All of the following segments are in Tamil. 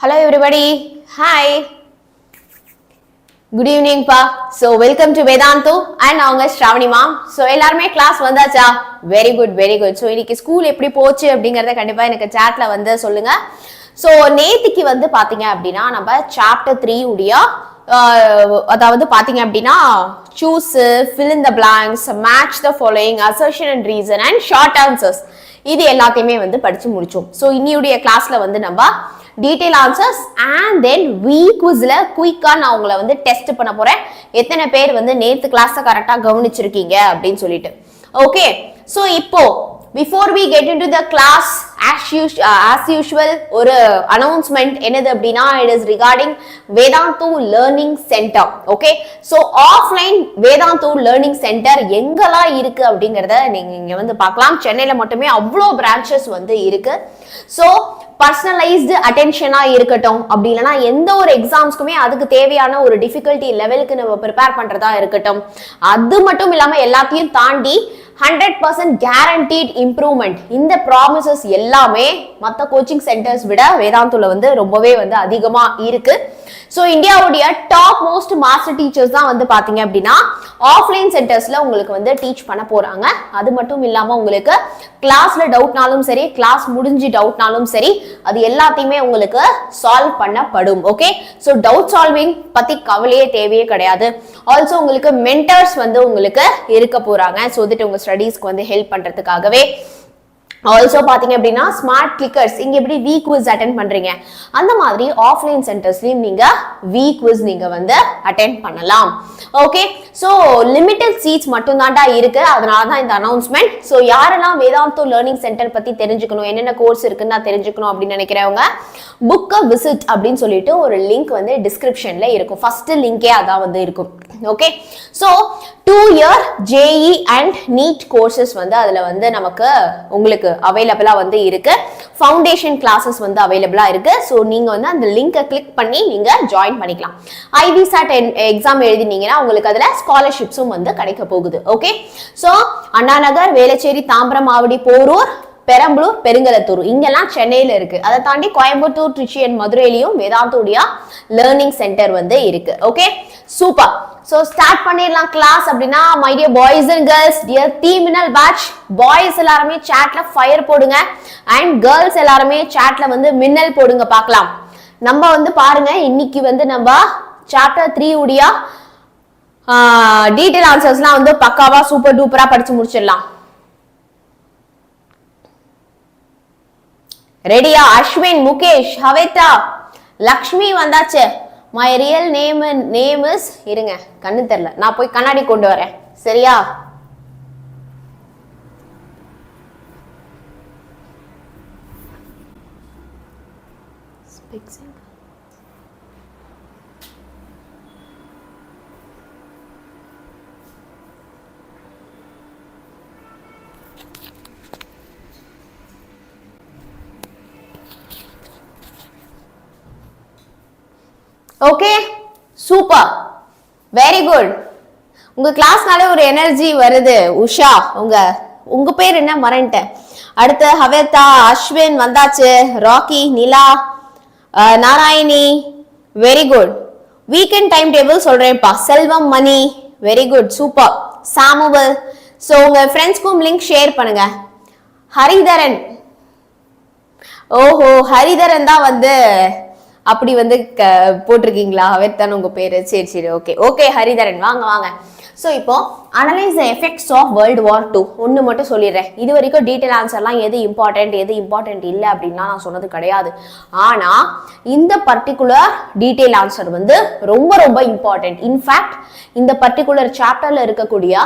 Hello everybody. Hi. Good evening pa. So welcome to Vedantu and avanga Shravanee ma'am. So எல்லாரும் class வந்தாச்சா? Very good, very good. So இன்னைக்கு ஸ்கூல் எப்படி போச்சு அப்படிங்கறத கண்டிப்பா எனக்கு chatல வந்து சொல்லுங்க. So நேத்திக்கு வந்து பாத்தீங்க அப்படினா நம்ம chapter 3 உடைய அதாவது பாத்தீங்க அப்படினா choose, fill in the blanks, match the following, assertion and reason and short answers இது எல்லாத்தையுமே வந்து படிச்சு முடிச்சோம். So இன்னியுடைய கிளாஸ்ல வந்து நம்ம detail answers and then week quizல குயிக்கா நான் உங்களை வந்து டெஸ்ட் பண்ண போறேன். எத்தனை பேர் வந்து நேத்து கிளாஸை கரெக்டா கவனிச்சிருக்கீங்க அப்படின்னு சொல்லிட்டு. ஓகே, ஸோ இப்போ before we get into the class as usual ஒரு announcement என்னது அப்படின்னா it is regarding Vedantu Learning Center. Okay, so offline Vedantu Learning Center எங்கெல்லாம் இருக்கு அப்படிங்கறத நீங்க வந்து பார்க்கலாம். சென்னையில மட்டுமே அவ்வளோ பிரான்ச்சஸ் வந்து இருக்கு. ஸோ பர்சனலைஸ்டு அட்டென்ஷனா இருக்கட்டும், அப்படி இல்லைன்னா எந்த ஒரு எக்ஸாம்ஸ்க்குமே அதுக்கு தேவையான ஒரு டிஃபிகல்ட்டி லெவலுக்கு நம்ம ப்ரிப்பேர் பண்றதா இருக்கட்டும், அது மட்டும் இல்லாம எல்லாத்தையும் தாண்டி 100% guaranteed improvement இந்த ப்ராமிசஸ் எல்லாமே மற்ற கோச்சிங் சென்டர்ஸ் விட வேதாந்துல வந்து ரொம்பவே வந்து அதிகமா இருக்கு. ஸோ இந்தியாவுடைய டாப் மோஸ்ட் மாஸ்டர் டீச்சர்ஸ் தான் வந்து பாத்தீங்க அப்படின்னா ஆஃப்லைன் சென்டர்ஸ்ல உங்களுக்கு வந்து டீச் பண்ண போறாங்க. அது மட்டும் இல்லாம உங்களுக்கு கிளாஸ்ல டவுட்னாலும் சரி, கிளாஸ் முடிஞ்சு டவுட்னாலும் சரி, அது எல்லாத்தையுமே உங்களுக்கு சால்வ் பண்ணப்படும். ஓகே, ஸோ டவுட் சால்விங் பத்தி கவலையே தேவையே கிடையாது. ஆல்சோ உங்களுக்கு மென்டர்ஸ் வந்து உங்களுக்கு இருக்க போறாங்க. ஸோ தட் உங்க ஸ்டடீஸ்க்கு வந்து ஹெல்ப் பண்றதுக்காகவே. ஆல்சோ பாத்தீங்க அப்படின்னா ஸ்மார்ட் கிளிக்கர்ஸ் இங்க எப்படி வீக் குவிஸ் அட்டென்ட் பண்றீங்க, அந்த மாதிரி ஆஃப்லைன் சென்டர்ஸ்லயும் நீங்க வீக் குவிஸ் நீங்க வந்து அட்டென்ட் பண்ணலாம். ஓகே, ஸோ லிமிடெட் சீட்ஸ் மட்டும் தான்டா இருக்கு, அதனால தான் இந்த அனௌன்ஸ்மெண்ட். ஸோ யாரெல்லாம் வேதாந்து லேர்னிங் சென்டர் பத்தி தெரிஞ்சுக்கணும், என்னென்ன கோர்ஸ் இருக்குன்னு தெரிஞ்சுக்கணும் அப்படின்னு நினைக்கிறவங்க புக் விசிட் அப்படின்னு சொல்லிட்டு ஒரு லிங்க் வந்து டிஸ்கிரிப்ஷன்ல இருக்கும். ஃபர்ஸ்ட் லிங்கே அதான் வந்து இருக்கும். Okay, so 2-year JE and NEET courses வந்து அதுல வந்து நமக்கு உங்களுக்கு அவைலபிளா வந்து இருக்கு. ஃபவுண்டேஷன் கிளாஸஸ் வந்து அவைலபிளா இருக்கு. ஸோ நீங்க வந்து அந்த லிங்கை கிளிக் பண்ணி நீங்க ஜாயின் பண்ணிக்கலாம். IVSAT எக்ஸாம் எழுதினீங்கன்னா உங்களுக்கு அதுல ஸ்காலர்ஷிப்ஸும் வந்து கிடைக்க போகுது. ஓகே, ஸோ அண்ணா நகர், வேளச்சேரி, தாம்பரம், ஆவடி, போரூர், பெரம்பலூர், பெருங்கலத்தூர் இங்கெல்லாம் சென்னையில இருக்கு. அதை தாண்டி கோயம்புத்தூர், திருச்சி அண்ட் மதுரையிலையும் வேதாந்துடைய லேர்னிங் சென்டர் வந்து இருக்கு. Okay, super. சோ ஸ்டார்ட் பண்ணிடலாம் கிளாஸ் அப்படின்னா my dear boys and girls, dear THEE மின்னல் பேட்ச் பாய்ஸ் எல்லாருமே சாட்ல ஃபயர் போடுங்க அண்ட் கேர்ள்ஸ் எல்லாருமே சாட்ல வந்து மின்னல் போடுங்க பார்க்கலாம். நம்ம வந்து பாருங்க இன்னைக்கு வந்து நம்ம சாப்டர் 3 உடைய டீடைல் ஆன்சர்ஸ்லாம் வந்து பக்காவா சூப்பர் டூப்பரா படிச்சு முடிச்சிடலாம். ரெடியா? அஸ்வின், முகேஷ், ஹவேதா, லக்ஷ்மி வந்தாச்சு. மை ரியல் நேம் இஸ் இருங்க கண்ணு தெரியல, நான் போய் கண்ணாடி கொண்டு வரேன். சரியா? Okay, super, very good. உங்க கிளாஸ்னாலே ஒரு எனர்ஜி வருது. உஷா, உங்க பேர் என்ன மறந்துட்டேன். அடுத்து ஹவேதா, அஸ்வின் வந்தாச்சு, Rocky, Nila, Narayani, very good. Weekend time table சொல்றேன்ப்பா. Selvam, Mani, very good, super. Samuel. So உங்க ஃப்ரெண்ட்ஸ்க்கும் லிங்க் ஷேர் பண்ணுங்க. ஹரிதரன், ஓஹோ ஹரிதரன் தான் வந்து அப்படி வந்து போட்டிருக்கீங்களா? அவர்தான் உங்க பேரு? சரி சரி, ஓகே ஓகே ஹரிதரன், வாங்க வாங்க. ஸோ இப்போ analyse the effects of World War II ஒன்று மட்டும் சொல்லிடுறேன். இது வரைக்கும் டீட்டெயில் ஆன்சர்லாம் எது இம்பார்ட்டன்ட் இல்லை அப்படின்லாம் நான் சொன்னது கிடையாது. ஆனா இந்த பர்டிகுலர் டீட்டெயில் ஆன்சர் வந்து ரொம்ப ரொம்ப இம்பார்ட்டன்ட். இன்ஃபேக்ட் இந்த பர்டிகுலர் சாப்டர்ல இருக்கக்கூடிய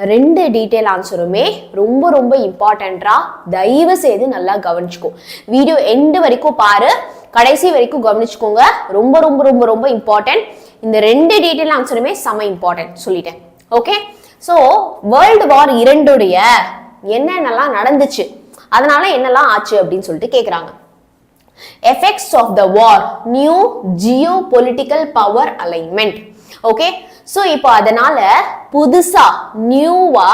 2 டீட்டெயில் ஆன்சருமே ரொம்ப ரொம்ப இம்பார்ட்டன்டா, தயவு செய்து நல்லா கவனிச்சுக்கோ. வீடியோ எண்டு வரைக்கும் பாரு, கடைசி வரைக்கும் கவனிச்சுக்கோங்க. ரொம்ப ரொம்ப ரொம்ப ரொம்ப இம்பார்ட்டன்ட். இந்த 2 டீட்டெயில் ஆன்சருமே செம இம்பார்ட்டன்ட் சொல்லிட்டேன். ஓகே, ஸோ வேர்ல்டு வார் 2 என்னென்னலாம் நடந்துச்சு, அதனால என்னெல்லாம் ஆச்சு அப்படின்னு சொல்லிட்டு கேட்குறாங்க. Effects of the war, new geo political power alignment. Okay, so இப்போ அதனால புதுசா நியூவா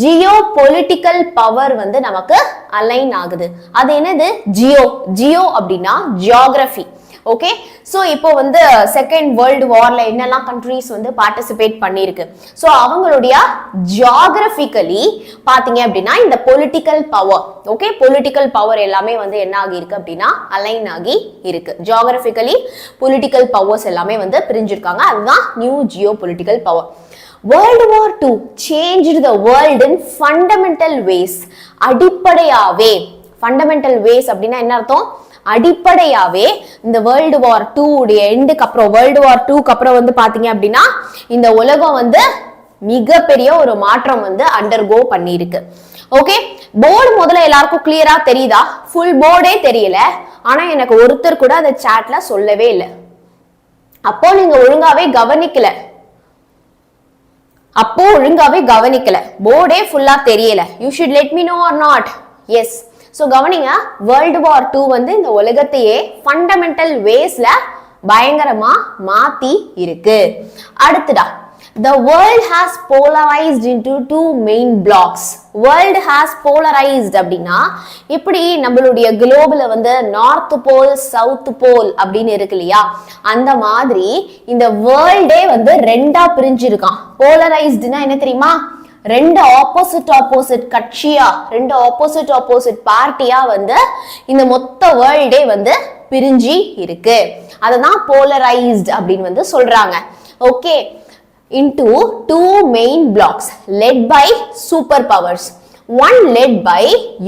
ஜியோ பொலிட்டிக்கல் பவர் வந்து நமக்கு அலைன் ஆகுது. அது என்னது? ஜியோ. ஜியோ அப்படின்னா ஜியோகிராஃபி. ஓகே, சோ இப்போ வந்து செகண்ட் வேர்ல்டு வார்ல என்னெல்லாம் கண்ட்ரீஸ் வந்து பார்ட்டிசிபேட் பண்ணிருக்கு. சோ அவங்களுடைய ஜியோகிராபிக்கலி பாத்தீங்க அப்படின்னா இந்த political power, okay, political power எல்லாமே வந்து என்ன ஆகி இருக்கு அப்படின்னா அலைன் ஆகி இருக்கு. ஜியோகிராபிக்கலி பொலிட்டிக்கல் பவர்ஸ் எல்லாமே வந்து பிரிஞ்சிருக்காங்க. அதுதான் new geo political power. World War II changed the world in fundamental ways. அடிப்படையாவே, fundamental ways அப்படின்னா என்ன அர்த்தம்? அடிப்படையாவே இந்த வேர்ல்டு வார் 2 உடைய எண்டுக்கு அப்புறம், வேர்ல்டு வார் 2க்கு அப்புறம் வந்து பாத்தீங்க அப்படின்னா இந்த உலகம் வந்து மிகப்பெரிய ஒரு மாற்றம் வந்து அண்டர்கோ பண்ணிருக்கு. ஓகே, போர்டு முதல்ல எல்லாருக்கும் கிளியரா தெரியுதா? ஃபுல் போர்டே தெரியல, ஆனா எனக்கு ஒருத்தர் கூட அந்த சாட்ல சொல்லவே இல்லை. அப்போ நீங்க ஒழுங்காவே கவனிக்கல, போர்டே ஃபுல்லா தெரியல. You should let me know or not. Yes, so கவனிங்க, வேர்ல்டு வார் 2 வந்து இந்த உலகத்தையே ஃபண்டமெண்டல் வேஸ்ல பயங்கரமா மாத்தி இருக்கு. அடுத்துடா, the world has polarized into two main blocks. world has polarized அப்படின்னா இப்படி நம்மளுடைய குளோபல வந்து நார்த் போல் சவுத் போல் அப்படின்னு இருக்கு இல்லையா, அந்த மாதிரி இந்த வேர்ல்டே வந்து ரெண்டா பிரிஞ்சிருக்கான். போலரைஸ்டுனா என்ன தெரியுமா? ரெண்டு ஆப்போசிட் கட்சியா, ரெண்டு ஆப்போசிட் பார்ட்டியா வந்து இந்த மொத்த வேர்ல்டே வந்து பிரிஞ்சு இருக்கு. அததான் போலரைஸ்ட் அப்படின்னு வந்து சொல்றாங்க. Okay, into two main blocks led by superpowers. One led by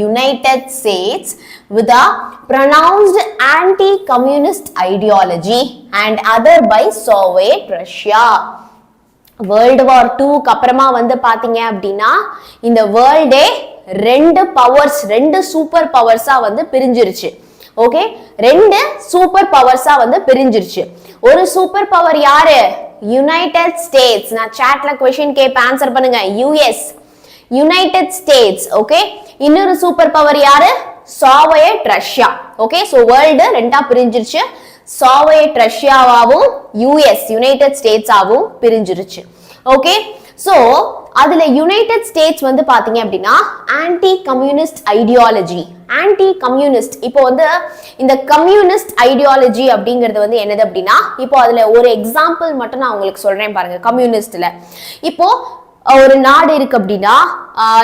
United States with a pronounced anti-communist ideology and other by Soviet Russia. World War 2க்கு அப்புறமா வந்து பாத்தீங்க அப்படின்னா இந்த வேர்ல்டே ரெண்டு பவர்ஸ், ரெண்டு சூப்பர் பவர்ஸா வந்து பிரிஞ்சிருச்சு. ஓகே, ரெண்டு சூப்பர் பவர்ஸா வந்து பிரிஞ்சிருச்சு. ஒரு சூப்பர் பவர் யாரு? United States. நான் சாட்ல क्वेश्चन கேப்ப ஆன்சர் பண்ணுங்க. US, United States. ஓகே, இன்னொரு சூப்பர் பவர் யாரு? Soviet Russia. Okay, so world ரெண்டா பிரிஞ்சிருச்சு. சோவியட் ரஷ்யாவாவும் யுஎஸ் யுனைடெட் ஸ்டேட்ஸாவும் பிரிஞ்சிருச்சு. ஓகே, சோ அதுல யுனைடெட் ஸ்டேட்ஸ் வந்து பாத்தீங்க அப்படின்னா anti communist ideology. Anti communist, இப்போ வந்து இந்த கம்யூனிஸ்ட் ஐடியாலஜி அப்படிங்கிறது வந்து என்னது அப்படின்னா, இப்போ அதுல ஒரு எக்ஸாம்பிள் மட்டும் நான் உங்களுக்கு சொல்றேன் பாருங்க. கம்யூனிஸ்ட்ல இப்போ ஒரு நாடு இருக்கு அப்படின்னா,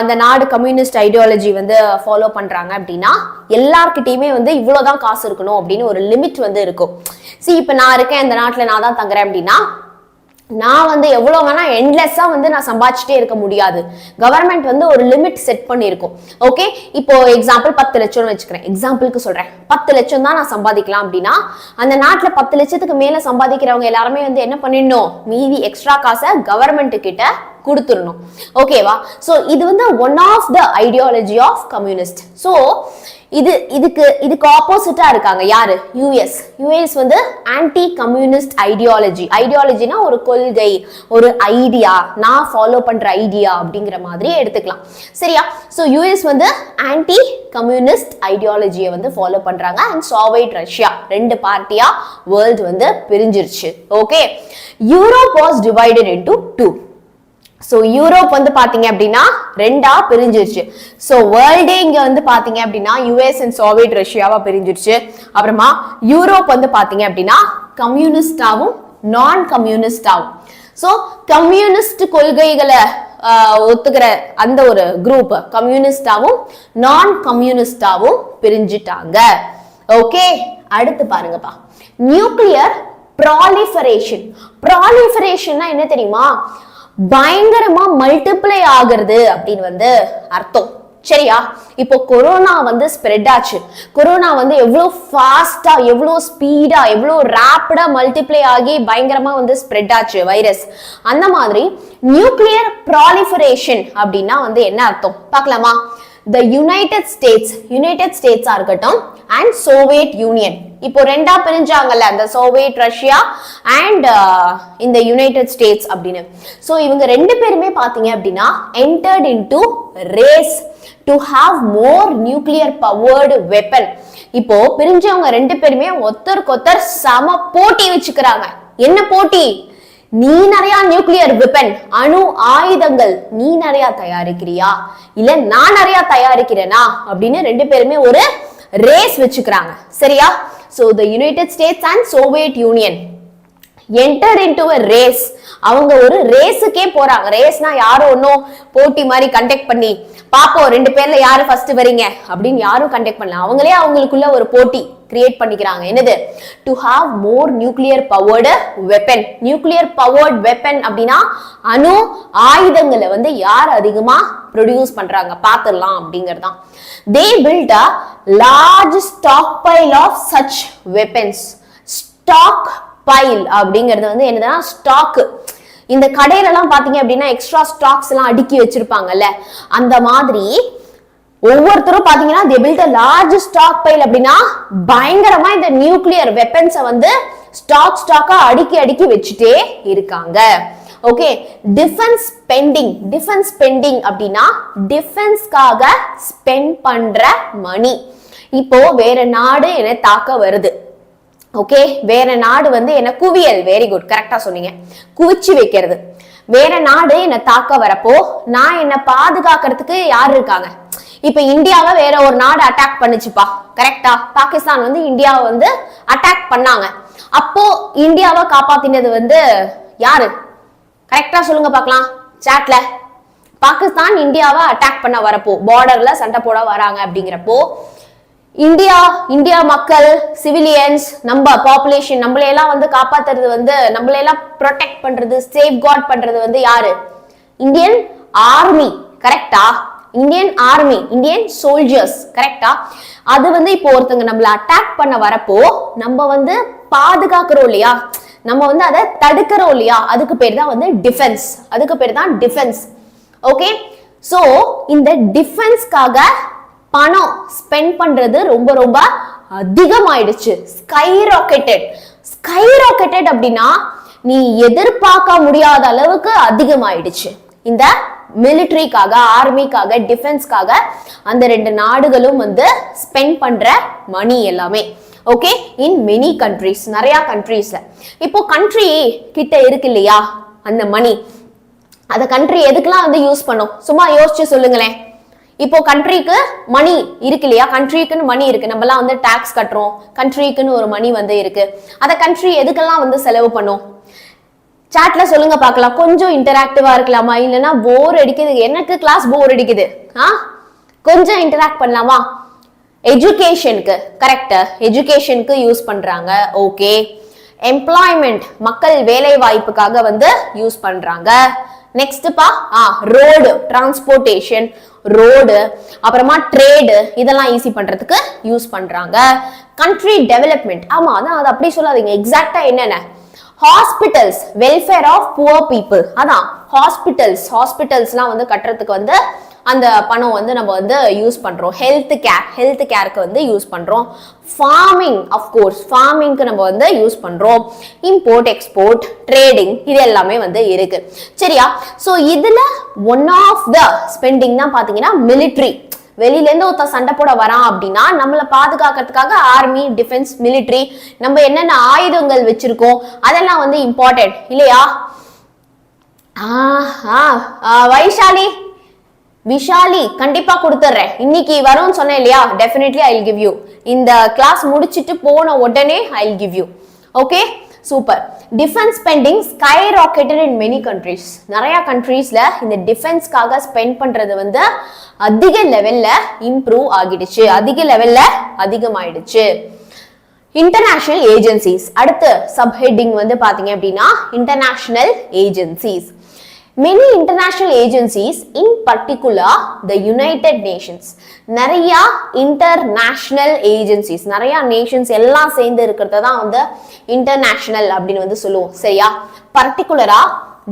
அந்த நாடு கம்யூனிஸ்ட் ஐடியாலஜி வந்து ஃபாலோ பண்றாங்க அப்படின்னா எல்லார்கிட்டயுமே வந்து இவ்வளவுதான் காசு இருக்கணும் அப்படின்னு ஒரு லிமிட் வந்து இருக்கும். சரி, இப்ப நான் இருக்கேன் இந்த நாட்டுல, நான் தான் தங்குறேன் அப்படின்னா நான் வந்து எவ்வளவு வேணா எண்ட்லெஸ்ஸா வந்து நான் சம்பாதிச்சுட்டே இருக்க முடியாது. கவர்மெண்ட் வந்து ஒரு லிமிட் செட் பண்ணிருக்கும். ஓகே, இப்போ எக்ஸாம்பிள் 10 லட்சம்னு வச்சுக்கிறேன், எக்ஸாம்பிளுக்கு சொல்றேன். 10 லட்சம் தான் நான் சம்பாதிக்கலாம் அப்படின்னா அந்த நாட்டுல 10 லட்சத்துக்கு மேல சம்பாதிக்கிறவங்க எல்லாருமே வந்து என்ன பண்ணிடணும்? மீதி எக்ஸ்ட்ரா காசை கவர்மெண்ட் கிட்ட கொடுத்துடணும். ஓகேவா? சோ இது வந்து one of the ideology of communist. So இதுக்கு ஆப்போசிட்டா இருக்காங்க யாரு? யுஎஸ். யுஎஸ் வந்து ஆன்டி கம்யூனிஸ்ட் ஐடியாலஜி. ஐடியாலஜினா ஒரு கொள்கை, ஒரு ஐடியா, நான் ஃபாலோ பண்ற ஐடியா அப்படிங்கிற மாதிரி எடுத்துக்கலாம். சரியா? சோ யுஎஸ் வந்து ஆன்டி கம்யூனிஸ்ட் ஐடியாலஜியை வந்து ஃபாலோ பண்றாங்க. அண்ட் சோவியட் ரஷ்யா ரெண்டு பார்ட்டியா வேர்ல்ட் வந்து பிரிஞ்சிருச்சு. Okay, Europe was divided into 2. So Europe வந்து பாத்தீங்க அப்படின்னா ரெண்டா பிரிஞ்சிருச்சு. சோ வேர்ல்டே இங்க வந்து பாத்தீங்க அப்படின்னா யுஎஸ் அண்ட் சோவியட் ரஷ்யாவா பிரிஞ்சிருச்சு. அப்புறமா யூரோப் வந்து பாத்தீங்க அப்படின்னா கம்யூனிஸ்டாவும் நான் கம்யூனிஸ்டாவும். சோ கம்யூனிஸ்ட் கொள்கைகளை ஒத்துக்கிற அந்த ஒரு குரூப் கம்யூனிஸ்டாவும் நான் கம்யூனிஸ்டாவும் பிரிஞ்சிட்டாங்க. ஓகே, அடுத்து பாருங்கப்பா, நியூக்ளியர் ப்ராலிஃபரேஷன். ப்ராலிஃபரேஷன்னா என்ன தெரியுமா? பயங்கரமா மல்டிப்ளை ஆகிறது அப்படின்னு வந்து அர்த்தம். சரியா? இப்போ கொரோனா வந்து ஸ்ப்ரெட் ஆச்சு. கொரோனா வந்து எவ்வளவு ஃபாஸ்டா, எவ்வளவு ஸ்பீடா, எவ்வளவு ரேப்பிடா மல்டிப்ளை ஆகி பயங்கரமா வந்து ஸ்ப்ரெட் ஆச்சு வைரஸ். அந்த மாதிரி நியூக்ளியர் ப்ராலிஃபரேஷன் அப்படின்னா வந்து என்ன அர்த்தம் பார்க்கலாமா? the United States இருக்கட்டும் and Soviet Union, இப்போ ரெண்டா பிரிஞ்சாங்கல்ல அந்த சோவியட் ரஷ்யா அண்ட் இந்த யுனைடெட் ஸ்டேட்ஸ் அப்படின்னு. சோ இவங்க ரெண்டு பேருமே பாத்தீங்க அப்படின்னா entered into race to have more nuclear powered weapon. இப்போ பிரிஞ்சவங்க ரெண்டு பேருமே ஒருத்தருக்கு சம போட்டி வச்சுக்கிறாங்க. என்ன போட்டி? நீ நிறைய நியூக்ளியர் வெப்பன், அணு ஆயுதங்கள் நீ நிறைய தயாரிக்கிறியா இல்ல நான் நிறைய தயாரிக்கிறேனா அப்படின்னு ரெண்டு பேருமே ஒரு ரேஸ் வச்சுக்கிறாங்க. சரியா? So the United States and Soviet Union entered into a race. அவங்க ஒரு ரேஸுக்கே போறாங்க. ரேஸ்னா யாரும் ஒன்னும் போட்டி மாதிரி கண்டக்ட் பண்ணி பாப்போம் 2 பேர்ல யாரு ஃபர்ஸ்ட் வரீங்க அப்படின்னு யாரும் கண்டக்ட் பண்ணல. அவங்களே அவங்களுக்குள்ள ஒரு போட்டி கிரியேட் பண்ணிக்கிறாங்க. என்னது? To have more nuclear powered weapon. Nuclear powered weapon அப்படின்னா அணு ஆயுதங்களை வந்து யார் அதிகமா ப்ரொடியூஸ் பண்றாங்க பாத்துடலாம் அப்படிங்கறதுதான். They built a large stockpile of such weapons. Stockpile அப்படிங்கிறது வந்து என்னதுன்னா ஸ்டாக். இந்த கடையில எல்லாம் பாத்தீங்க அப்படின்னா எக்ஸ்ட்ரா ஸ்டாக்ஸ் எல்லாம் அடுக்கி வச்சிருப்பாங்கல்ல, அந்த மாதிரி ஒவ்வொருத்தரும் பாத்தீங்கன்னா they built a large stockpile அப்படின்னா பயங்கரமா இந்த நியூக்ளியர் வெப்பன்ஸை வந்து ஸ்டாக்கா அடுக்கி வச்சுட்டே இருக்காங்க. ஓகே, டிஃபென்ஸ் ஸ்பெண்டிங் அப்படின்னா டிஃபென்ஸ்க்காக ஸ்பெண்ட் பண்ற மணி. இப்போ வேற நாடு என்ன தாக்க வருது, ஓகே, வேற நாடு வந்து என்ன குவியல், வெரி குட், கரெக்டா சொன்னீங்க, குவிச்சு வைக்கிறது. வேற நாடு என்ன தாக்க வரப்போ நான் என்ன பாதுகாக்கிறதுக்கு யார் இருக்காங்க? இப்ப இந்தியாவை வேற ஒரு நாடு அட்டாக் பண்ணுச்சுப்பா, கரெக்டா? பாகிஸ்தான் வந்து இந்தியாவை வந்து அட்டாக் பண்ணாங்க. அப்போ இந்தியாவை காப்பாத்தினது வந்து யாரு? கரெக்டா சொல்லுங்க பாக்கலாம் சாட்ல. பாகிஸ்தான் இந்தியாவை அட்டாக் பண்ண வரப்போ, பார்டர்ல சண்டை போட வராங்க அப்படிங்கிறப்போ இந்தியா மக்கள், சிவிலியன்ஸ், நம்ம பாப்புலேஷன், நம்மளையெல்லாம் வந்து காப்பாத்துறது வந்து, நம்மளையெல்லாம் ப்ரொடெக்ட் பண்றது, சேஃப் கார்ட் பண்றது வந்து யாரு? இந்தியன் ஆர்மி, கரெக்டா? இந்தியன் ஆர்மி, இந்தியன் சோல்ஜர்ஸ், கரெக்டா? அது வந்து இப்போ ஒருத்தங்க நம்மள அட்டாக் பண்ண வரப்போ நம்ம வந்து பாதுகாக்கிறோம் இல்லையா, நம்ம வந்து அதை தடுக்கிறோம் இல்லையா, அதுக்கு பேர் தான் வந்து டிஃபென்ஸ். அதுக்கு பேர் தான் டிஃபென்ஸ். ஓகே, சோ இந்த டிஃபென்ஸ்க்காக பணம் ஸ்பெண்ட் பண்றது ரொம்ப ரொம்ப அதிகமாயிடுச்சு. ஸ்கை ராக்கெட்டட் அப்படின்னா நீ எதிர்பார்க்க முடியாத அளவுக்கு அதிகமாயிடுச்சு. இந்த மிலிட்டரிக்காக, ஆர்மிக்காக, டிஃபென்ஸ்க்காக அந்த 2 நாடுகளும் வந்து ஸ்பெண்ட் பண்ற மணி எல்லாமே. ஓகே, இன் மெனி கண்ட்ரீஸ், நிறைய கண்ட்ரீஸ்ல. இப்போ கண்ட்ரி கிட்ட இருக்கு இல்லையா அந்த மணி, அந்த கண்ட்ரி எதுக்கெல்லாம் வந்து யூஸ் பண்ணும்? சும்மா யோசிச்சு சொல்லுங்களேன். இப்போ கண்ட்ரிக்கு மணி இருக்கு இல்லையா, கண்ட்ரிக்குன்னு மணி இருக்கு, நம்ம எல்லாம் வந்து டாக்ஸ் கட்டுறோம், கண்ட்ரிக்குன்னு ஒரு மணி வந்து இருக்கு. அத கண்ட்ரி எதுக்கெல்லாம் வந்து செலவு பண்ணும்? சாட்ல சொல்லுங்க பார்க்கலாம். கொஞ்சம் இன்டராக்டிவா இருக்கலாமா? இல்லைன்னா போர் அடிக்குது, எனக்கு கிளாஸ் போர் அடிக்குது, கொஞ்சம் இன்டராக்ட் பண்ணலாமா? எஜுகேஷனுக்கு, கரெக்ட், எஜுகேஷனுக்கு யூஸ் பண்றாங்க. ஓகே, எம்ப்ளாய்மெண்ட், மக்கள் வேலை வாய்ப்புக்காக வந்து யூஸ் பண்றாங்க. நெக்ஸ்ட் பா ரோடு, டிரான்ஸ்போர்டேஷன், ரோடு, அப்புறமா ட்ரேடு, இதெல்லாம் ஈஸி பண்றதுக்கு யூஸ் பண்றாங்க. கண்ட்ரி டெவலப்மெண்ட், ஆமா அதான், அது அப்படி சொல்லாதீங்க, எக்ஸாக்டா என்னென்ன? Hospitals, welfare of poor people, அதான் ஹாஸ்பிட்டல்ஸ்லாம் வந்து கட்டுறதுக்கு வந்து அந்த பணம் வந்து நம்ம வந்து யூஸ் பண்றோம். ஹெல்த் கேருக்கு வந்து யூஸ் பண்றோம். ஃபார்மிங், அஃப்கோர்ஸ் ஃபார்மிங்க்கு நம்ம வந்து யூஸ் பண்றோம். இம்போர்ட் எக்ஸ்போர்ட், ட்ரேடிங், இது எல்லாமே வந்து இருக்கு. சரியா? சோ இதுல ஒன் ஆஃப் த ஸ்பெண்டிங் தான் பாத்தீங்கன்னா மிலிட்ரி. வெளியில இருந்து ஒருத்த சண்டை போட வரான் அப்படின்னா நம்மளை பாதுகாக்கிறதுக்காக ஆர்மி, டிஃபென்ஸ், மிலிட்ரி, நம்ம என்னென்ன ஆயுதங்கள் வச்சிருக்கோம் அதெல்லாம் வந்து இம்பார்ட்டன்ட் இல்லையா? விஷாலி கண்டிப்பா கொடுத்துறேன். இன்னைக்கு வரும்னு சொன்னேன் இல்லையா? Definitely I will give you. இந்த கிளாஸ் முடிச்சிட்டு போன உடனே I will give you. Okay, super. Defence spending sky rocketed in many countries. நிறைய கண்ட்ரீஸ்ல இந்த டிஃபென்ஸ்க்காக ஸ்பெண்ட் பண்றது வந்து அதிக லெவல்ல இம்ப்ரூவ் ஆகிடுச்சு, அதிக லெவல்ல அதிகமாயிடுச்சு. இன்டர்நேஷனல் ஏஜென்சிஸ், அடுத்து சப் ஹெட்டிங் வந்து பாத்தீங்க அப்படின்னா international agencies. Many international agencies, in particular the United Nations, நிறைய இன்டர்நேஷனல் ஏஜென்சிஸ், நிறைய நேஷன்ஸ் எல்லாம் சேர்ந்து இருக்கிறத தான் வந்து இன்டர்நேஷனல் அப்படின்னு வந்து சொல்லுவோம். சரியா? பர்டிகுலரா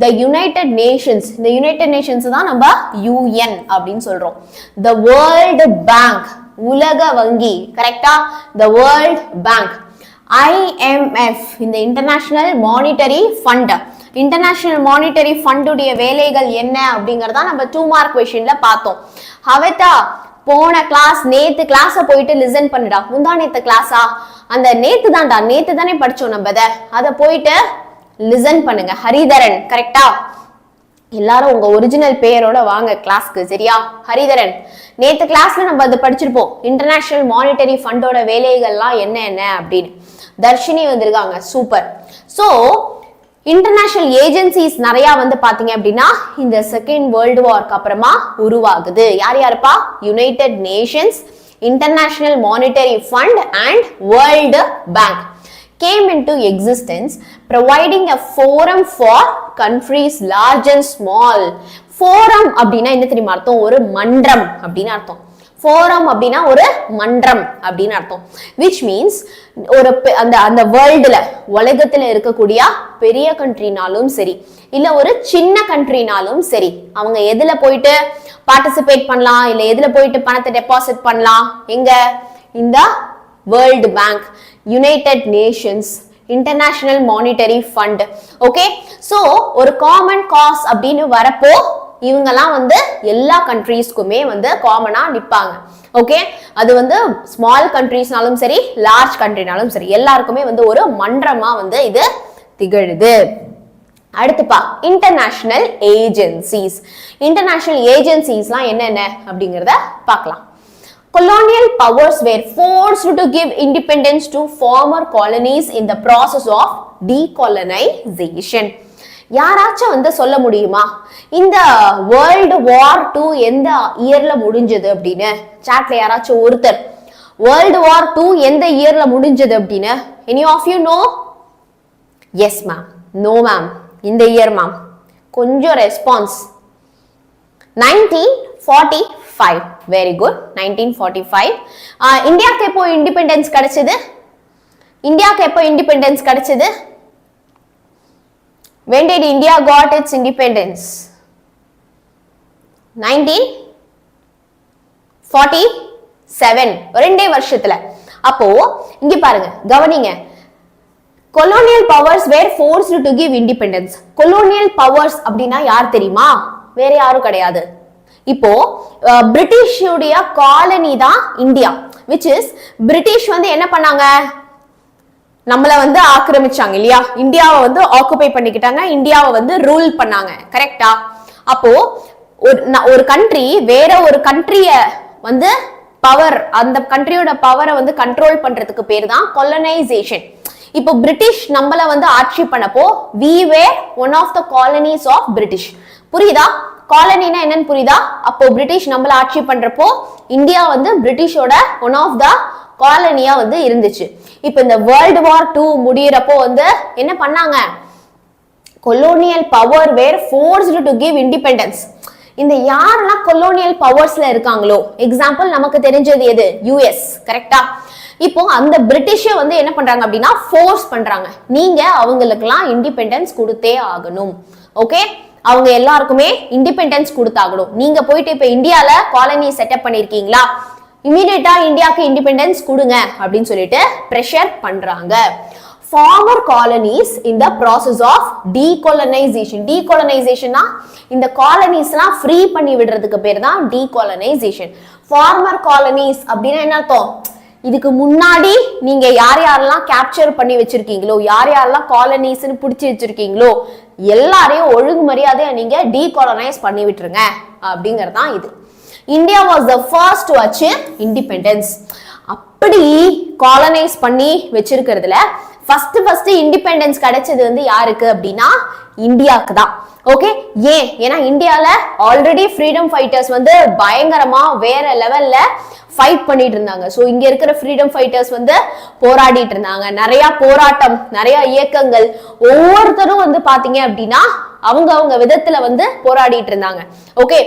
the United Nations, இந்த United Nations தான் நம்ம UN அப்படின்னு சொல்றோம். The World Bank, உலக வங்கி, கரெக்டா? The World Bank. IMF, இந்த international monetary fund. International monetary ஃபண்டுடைய வேலைகள் என்ன அப்படிங்கறத நம்ம 2 மார்க் क्वेश्चनல பார்த்தோம். ஹவேதா போன கிளாஸ், நேத்து கிளாஸ போயிட்டு லிசன் பண்ணுடா. முந்தா நேத்து கிளாஸா? அந்த நேத்து தானே படிச்சோம் நம்ம. அத போயிட்டு லிசன் பண்ணுங்க. ஹரிதரன், கரெக்டா? எல்லாரும் உங்க ஒரிஜினல் பேரோட வாங்க கிளாஸ்க்கு, சரியா? ஹரிதரன், நேத்து கிளாஸ்ல நம்ம அதை படிச்சிருப்போம், இன்டர்நேஷனல் மானிட்டரி ஃபண்டோட வேலைகள்லாம் என்ன என்ன அப்படின்னு. தர்ஷினி வந்திருக்காங்க, சூப்பர். ஸோ இன்டர்நேஷனல் ஏஜென்சிஸ் நிறைய வந்து பாத்தீங்க அப்படின்னா இந்த செகண்ட் வேர்ல்டு வார்க்கு அப்புறமா உருவாகுது. யார் யாருப்பா? United Nations, international monetary fund and world bank came into existence, providing a forum for countries large and small. Forum அப்படின்னா என்ன தெரியுமா அர்த்தம்? ஒரு மன்றம் அப்படின்னு அர்த்தம். ஃபோரம் அப்படின்னா ஒரு மன்றம் அப்படின்னு அர்த்தம். which means ஒரு அந்த வேர்ல்டுல உலகத்துல இருக்கக்கூடிய பெரிய கண்ட்ரினாலும் சரி இல்ல ஒரு சின்ன கண்ட்ரினாலும் சரி, அவங்க எதுல போயிட்டு பார்ட்டிசிபேட் பண்ணலாம், இல்ல எதுல போயிட்டு பணத்தை டெபாசிட் பண்ணலாம்? எங்க? இந்த world bank, United Nations, international monetary fund. Okay, so ஒரு காமன் காஸ் அப்படின்னு வரப்போ இவங்கெல்லாம் வந்து எல்லா கண்ட்ரீஸ்க்குமே வந்து காமனா நிப்பாங்க. ஓகே, அது வந்து ஸ்மால் கண்ட்ரீஸ்னாலும் சரி லார்ஜ் கண்ட்ரினாலும் சரி எல்லாருக்குமே வந்து ஒரு மன்றமா வந்து இது திகழுது. அடுத்துப்பா இன்டர்நேஷனல் ஏஜென்சிஸ். இன்டர்நேஷனல் ஏஜென்சிஸ்லாம் என்னென்ன அப்படிங்கிறத பார்க்கலாம். Colonial powers were forced to give independence to former colonies in the process of decolonization. யாராச்சும் வந்து சொல்ல முடியுமா இந்த வேர்ல்டு வார் 2 எந்த இயர்ல முடிஞ்சது அப்படின்னு? சாட்ல யாராச்சும் ஒருத்தர் வேர்ல்டு வார் 2 எந்த இயர்ல முடிஞ்சது அப்படின்னு? any of you know? yes ma'am, no ma'am, இந்த இயர் மேம். கொஞ்சம் ரெஸ்பான்ஸ். 1945. Very good, 1945. இந்தியாவுக்கு எப்போ இண்டிபெண்டன்ஸ் கிடைச்சது? இந்தியாவுக்கு எப்போ இண்டிபெண்டன்ஸ் கிடைச்சது? when did India got its independence? 1947. ரெண்டே வருஷத்துல. அப்போ இங்க பாருங்க, கவனிங்க. colonial powers were forced to give independence. colonial powers அப்படின்னா யார் தெரியுமா? வேற யாரும் கிடையாது. இப்போ பிரிட்டிஷுடைய காலனி தான் இந்தியா. which is பிரிட்டிஷ் வந்து என்ன பண்ணாங்க? நம்மள வந்து ஆக்கிரமிச்சாங்க இல்லையா? இந்தியாவை வந்து ஆக்குபை பண்ணிக்கிட்டாங்க, இந்தியாவை வந்து ரூல் பண்ணாங்க. கரெக்டா? அப்போ ஒரு கண்ட்ரி வேற ஒரு கண்ட்ரிய வந்து பவர், அந்த கண்ட்ரியோட பவரை வந்து கண்ட்ரோல் பண்றதுக்கு பேர் தான் கொலனைசேஷன். இப்போ பிரிட்டிஷ் நம்மள வந்து ஆட்சி பண்ணப்போ we were one of the colonies of British. புரியுதா? காலனினா என்னன்னு புரியுதா? அப்போ பிரிட்டிஷ் நம்மள ஆட்சி பண்றப்போ இந்தியா வந்து பிரிட்டிஷோட ஒன் ஆஃப் த காலனியா வந்து இருந்துச்சு. இப்போ இந்த வேர்ல்டு வார் 2 முடியறப்போ வந்து என்ன பண்ணாங்க? Colonial power were forced to give independence. இந்த யாரெல்லாம் கொலோனியல் பவர்ஸ்ல இருக்காங்களோ, எக்ஸாம்பிள் நமக்கு தெரிஞ்சது எது? யுஎஸ். கரெக்டா? இப்போ அந்த பிரிட்டிஷை வந்து என்ன பண்றாங்க அப்படின்னா ஃபோர்ஸ் பண்றாங்க, நீங்க அவங்களுக்கெல்லாம் இண்டிபெண்டன்ஸ் கொடுத்தே ஆகணும். ஓகே, அவங்க எல்லாருக்குமே இண்டிபெண்டன்ஸ் கொடுத்தாகணும். நீங்க போயிட்டு இப்ப இந்தியால காலனி செட்டப் பண்ணிருக்கீங்களா, இமீடியட்டா இந்தியாவுக்கு இண்டிபெண்டன்ஸ் கொடுங்க அப்படின்னு சொல்லிட்டு பிரஷர் பண்றாங்க. Former colonies in the process of decolonization. decolonization இந்த காலனிஸ்லாம் ஃப்ரீ பண்ணி விடுறதுக்கு பேர் தான் decolonization. ஃபார்மர் காலனிஸ் அப்படின்னா என்ன அர்த்தம்? இதுக்கு முன்னாடி நீங்க யார் யாரெல்லாம் கேப்சர் பண்ணி வச்சிருக்கீங்களோ, யார் யாரெல்லாம் காலனிஸ்னு பிடிச்சி வச்சிருக்கீங்களோ எல்லாரையும் ஒழுங்கு மரியாதையா நீங்க டீகாலனைஸ் பண்ணி விட்டுருங்க அப்படிங்கறதான் இது. India was the first to achieve independence. அப்படி காலனைஸ் பண்ணி வச்சிருக்கிறதுல ஃபர்ஸ்ட் இண்டிபெண்டன்ஸ் கிடைச்சது வந்து யாருக்கு அப்படின்னா இந்தியாவுக்கு தான். ஓகே, ஏன்? ஏன்னா இந்தியால ஆல்ரெடி ஃப்ரீடம் ஃபைட்டர்ஸ் வந்து பயங்கரமா வேற லெவல்ல ஃபைட் பண்ணிட்டு இருந்தாங்க. ஸோ இங்க இருக்கிற ஃப்ரீடம் ஃபைட்டர்ஸ் வந்து போராடிட்டு இருந்தாங்க. நிறைய போராட்டம், நிறைய இயக்கங்கள், ஒவ்வொருத்தரும் வந்து பாத்தீங்க அப்படின்னா அவங்க விதத்துல வந்து போராடிட்டு இருந்தாங்க. ஓகே,